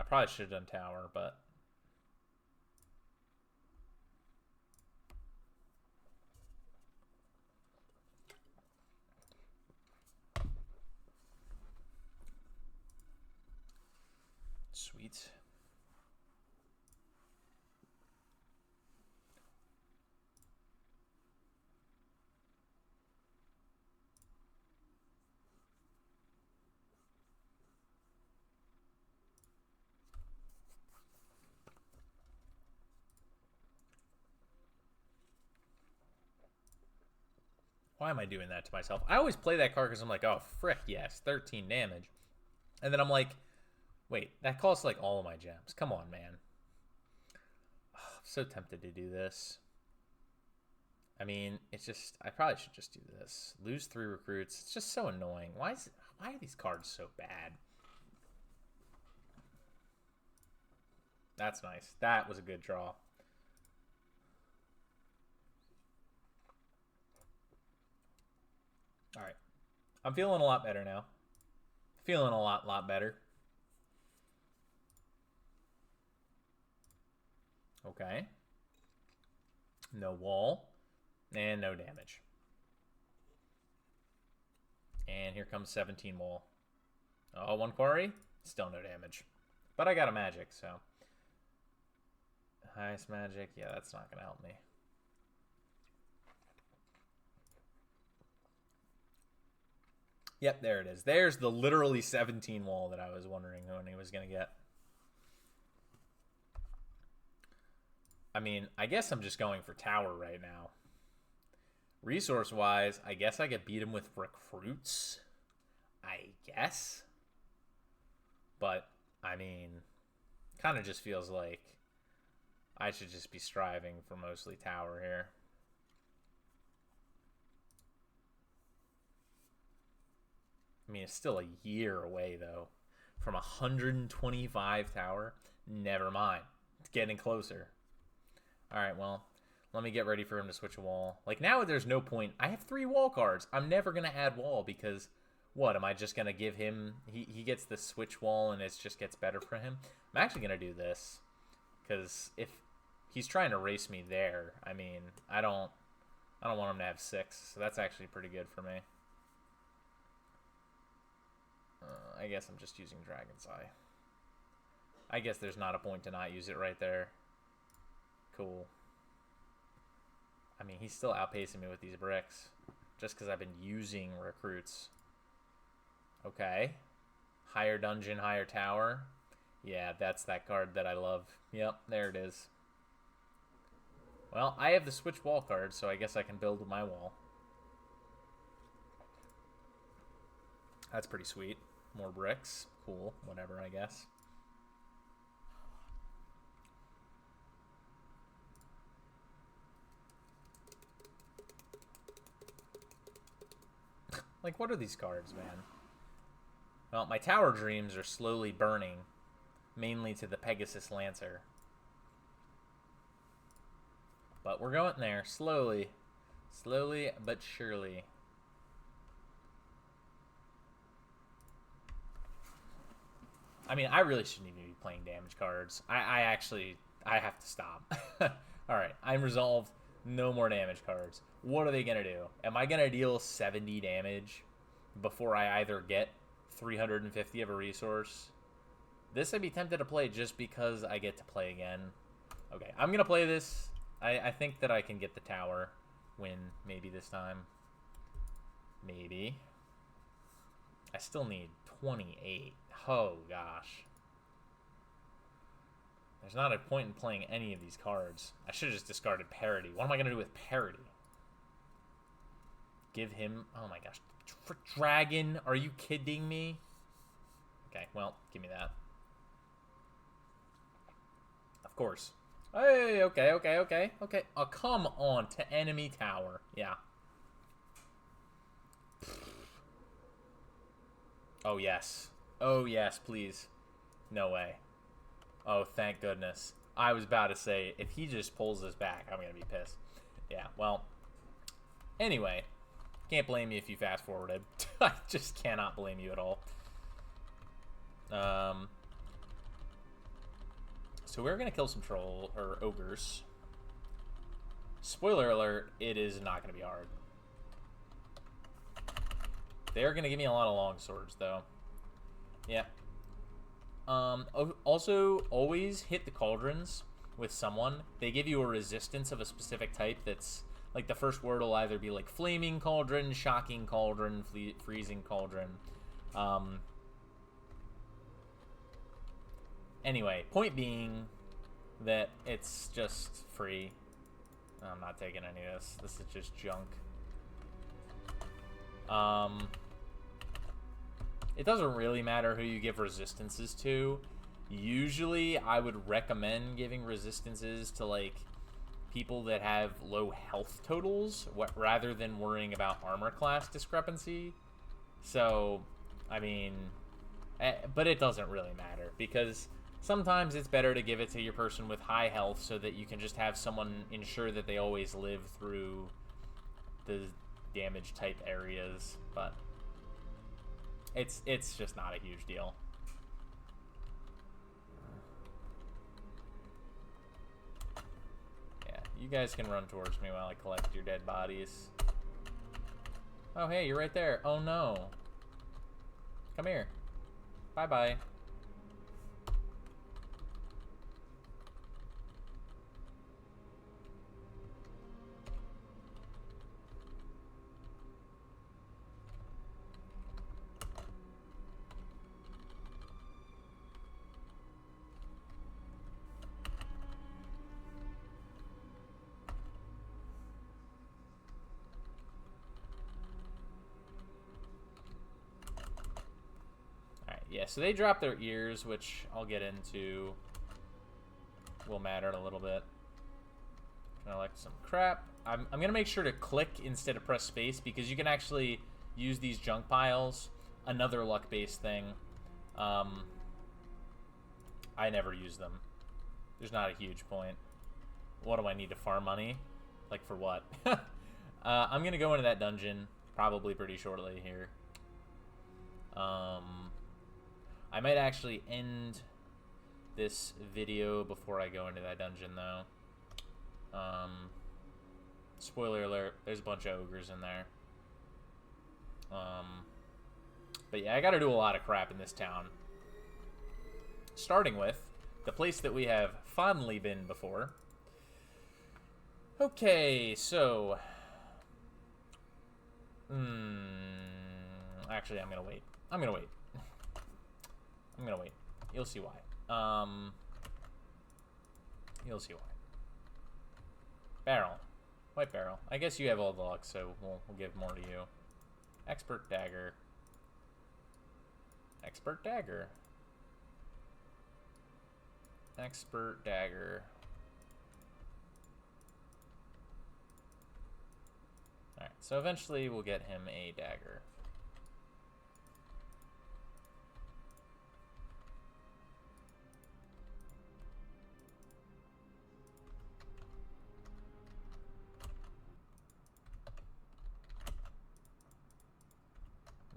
I probably should have done tower, but sweet. Why am I doing that to myself? I always play that card because I'm like, oh, frick, yes, 13 damage. And then I'm like, wait, that costs like all of my gems. Come on, man. Oh, I'm so tempted to do this. I mean, it's just, I probably should just do this. Lose 3 recruits. It's just so annoying. Why are these cards so bad? That's nice. That was a good draw. All right. I'm feeling a lot better now. Feeling a lot better. Okay. No wall. And no damage. And here comes 17 wall. Oh, 1 quarry. Still no damage. But I got a magic, so. Highest magic. Yeah, that's not going to help me. Yep, there it is. There's the literally 17 wall that I was wondering when he was going to get. I mean, I guess I'm just going for tower right now. Resource-wise, I guess I could beat him with recruits. I guess. But, I mean, kind of just feels like I should just be striving for mostly tower here. I mean, it's still a year away, though. From 125 tower. Never mind. It's getting closer. Alright, well, let me get ready for him to switch a wall. Like, now there's no point. I have 3 wall cards. I'm never going to add wall because, what, am I just going to give him... He gets the switch wall and it just gets better for him? I'm actually going to do this. Because if he's trying to race me there, I mean, I don't want him to have 6. So that's actually pretty good for me. I guess I'm just using Dragon's Eye. I guess there's not a point to not use it right there. Cool. I mean, he's still outpacing me with these bricks. Just because I've been using recruits. Okay. Higher dungeon, higher tower. Yeah, that's that card that I love. Yep, there it is. Well, I have the switch wall card, so I guess I can build my wall. That's pretty sweet. More bricks. Cool. Whatever, I guess. Like, what are these cards, man? Well, my tower dreams are slowly burning. Mainly to the Pegasus Lancer. But we're going there. Slowly. Slowly, but surely. I mean, I really shouldn't even be playing damage cards. I have to stop. Alright, I'm resolved. No more damage cards. What are they going to do? Am I going to deal 70 damage before I either get 350 of a resource? This I'd be tempted to play just because I get to play again. Okay, I'm going to play this. I think that I can get the tower win maybe this time. Maybe. I still need 28. Oh, gosh. There's not a point in playing any of these cards. I should have just discarded parody. What am I going to do with parody? Give him... Oh my gosh. Dragon? Are you kidding me? Okay, well, give me that. Of course. Hey, okay. Oh, come on. To enemy tower. Yeah. Oh, yes. Oh, yes, please. No way. Oh, thank goodness. I was about to say, if he just pulls this back, I'm going to be pissed. Yeah, well. Anyway. Can't blame you if you fast forwarded. I just cannot blame you at all. So we're going to kill some troll, or ogres. Spoiler alert, it is not going to be hard. They're going to give me a lot of long swords, though. Yeah. Also, always hit the cauldrons with someone. They give you a resistance of a specific type that's... Like, the first word will either be, like, Flaming Cauldron, Shocking Cauldron, Freezing Cauldron. Anyway, point being that it's just free. I'm not taking any of this. This is just junk. It doesn't really matter who you give resistances to. Usually, I would recommend giving resistances to, like, people that have low health totals, rather than worrying about armor class discrepancy. So, I mean, but it doesn't really matter, because sometimes it's better to give it to your person with high health so that you can just have someone ensure that they always live through the damage type areas, but it's just not a huge deal. You guys can run towards me while I collect your dead bodies. Oh, hey, you're right there. Oh, no. Come here. Bye-bye. Yeah, so they drop their ears, which I'll get into. Will matter a little bit. Collect some crap. I'm going to make sure to click instead of press space, because you can actually use these junk piles. Another luck-based thing. I never use them. There's not a huge point. What do I need to farm money? Like, for what? I'm going to go into that dungeon probably pretty shortly here. I might actually end this video before I go into that dungeon, though. Spoiler alert, there's a bunch of ogres in there. But yeah, I gotta do a lot of crap in this town. Starting with the place that we have fondly been before. Okay, so... Actually, I'm gonna wait. I'm gonna wait. You'll see why. You'll see why. Barrel. White barrel. I guess you have all the luck, so we'll give more to you. Expert dagger. Expert dagger. Expert dagger. Alright, so eventually we'll get him a dagger.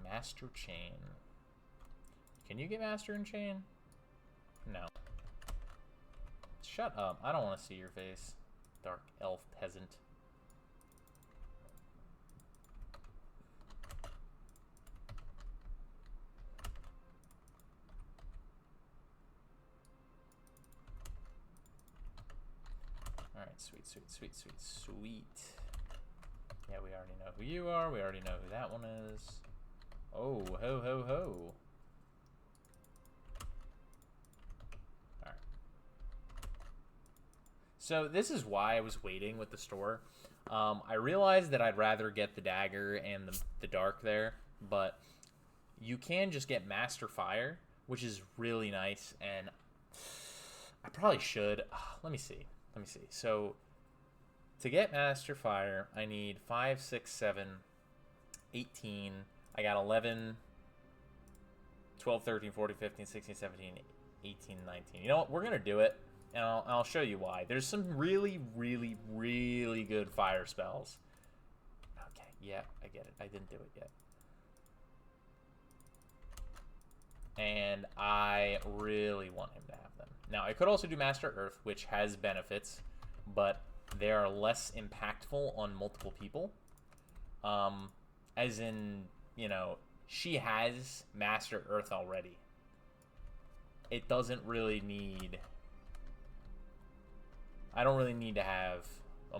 Master chain. Can you get master and chain? No. Shut up. I don't want to see your face. Dark elf peasant. Alright, sweet. Yeah, we already know who you are. We already know who that one is. Oh, ho, ho, ho. Alright. So this is why I was waiting with the store. I realized that I'd rather get the dagger and the dark there, but you can just get Master Fire, which is really nice, and I probably should. Let me see. So to get Master Fire, I need 5, 6, 7, 18. I got 11, 12, 13, 14, 15, 16, 17, 18, 19. You know what? We're going to do it, and I'll show you why. There's some really, really, really good fire spells. Okay, yeah, I get it. I didn't do it yet. And I really want him to have them. Now, I could also do Master Earth, which has benefits, but they are less impactful on multiple people. As in, you know, she has Master Earth already. It doesn't really need... I don't really need to have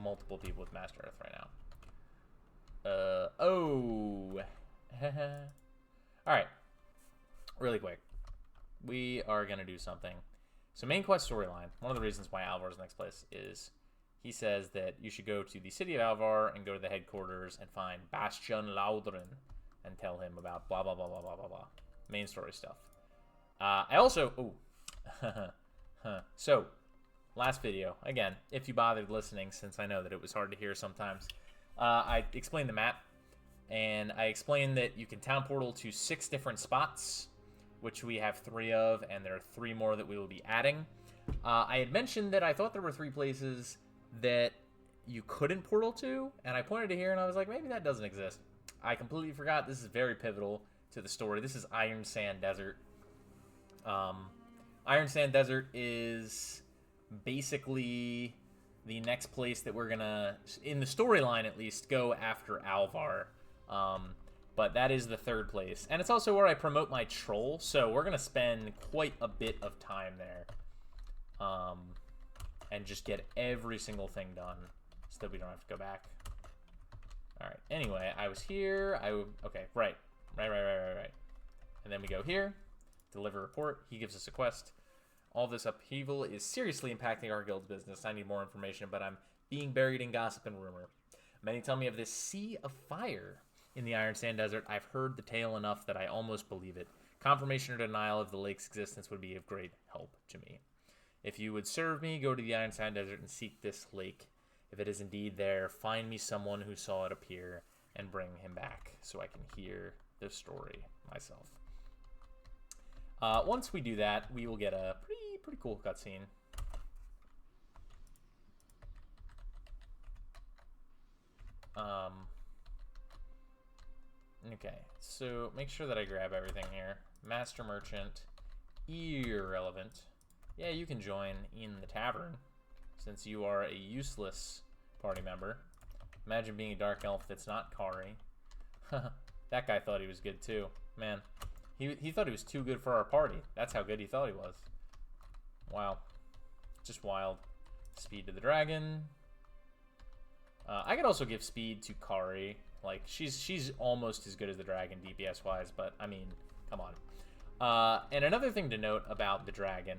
multiple people with Master Earth right now. Oh. Alright. Really quick. We are going to do something. So main quest storyline. One of the reasons why Alvar's next place is he says that you should go to the city of Alvar and go to the headquarters and find Bastion Laudren and tell him about blah, blah, blah, blah, blah, blah, blah. Main story stuff. I also... Ooh. So, last video. Again, if you bothered listening, since I know that it was hard to hear sometimes, I explained the map. And I explained that you can town portal to 6 different spots, which we have 3 of, and there are 3 more that we will be adding. I had mentioned that I thought there were 3 places that you couldn't portal to, and I pointed to here, and I was like, maybe that doesn't exist. I completely forgot. This is very pivotal to the story. This is Iron Sand Desert. Iron Sand Desert is basically the next place that we're gonna, in the storyline at least, go after Alvar. But that is the 3rd place. And it's also where I promote my troll, so we're going to spend quite a bit of time there. And just get every single thing done so that we don't have to go back. Alright, anyway, I was here. Okay, right. And then we go here, deliver report. He gives us a quest. All this upheaval is seriously impacting our guild's business. I need more information, but I'm being buried in gossip and rumor. Many tell me of this sea of fire in the Iron Sand Desert. I've heard the tale enough that I almost believe it. Confirmation or denial of the lake's existence would be of great help to me. If you would serve me, go to the Iron Sand Desert and seek this lake. If it is indeed there, find me someone who saw it appear and bring him back so I can hear the story myself. Once we do that, we will get a pretty cool cutscene. Okay, so make sure that I grab everything here. Master Merchant, irrelevant. Yeah, you can join in the tavern, since you are a useless party member. Imagine being a dark elf that's not Kari. That guy thought he was good too. Man, he thought he was too good for our party. That's how good he thought he was. Wow. Just wild. Speed to the dragon. I could also give speed to Kari. Like, she's almost as good as the dragon DPS-wise, but, I mean, come on. And another thing to note about the dragon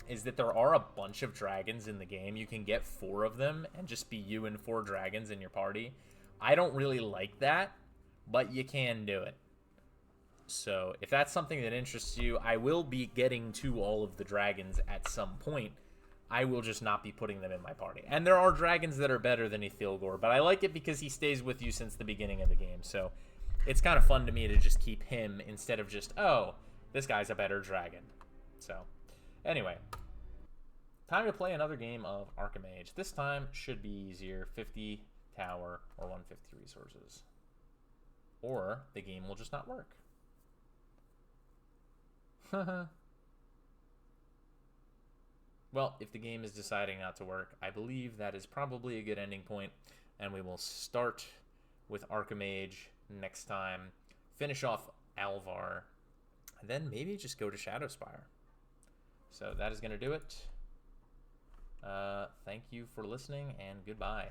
is that there are a bunch of dragons in the game. You can get 4 of them and just be you and 4 dragons in your party. I don't really like that, but you can do it. So, if that's something that interests you, I will be getting to all of the dragons at some point. I will just not be putting them in my party. And there are dragons that are better than Ithilgor, but I like it because he stays with you since the beginning of the game. So it's kind of fun to me to just keep him instead of just, oh, this guy's a better dragon. So anyway, time to play another game of Archimage. This time should be easier, 50 tower or 150 resources. Or the game will just not work. Well, if the game is deciding not to work, I believe that is probably a good ending point, and we will start with Archimage next time, finish off Alvar, and then maybe just go to Shadowspire. So that is going to do it. Thank you for listening, and goodbye.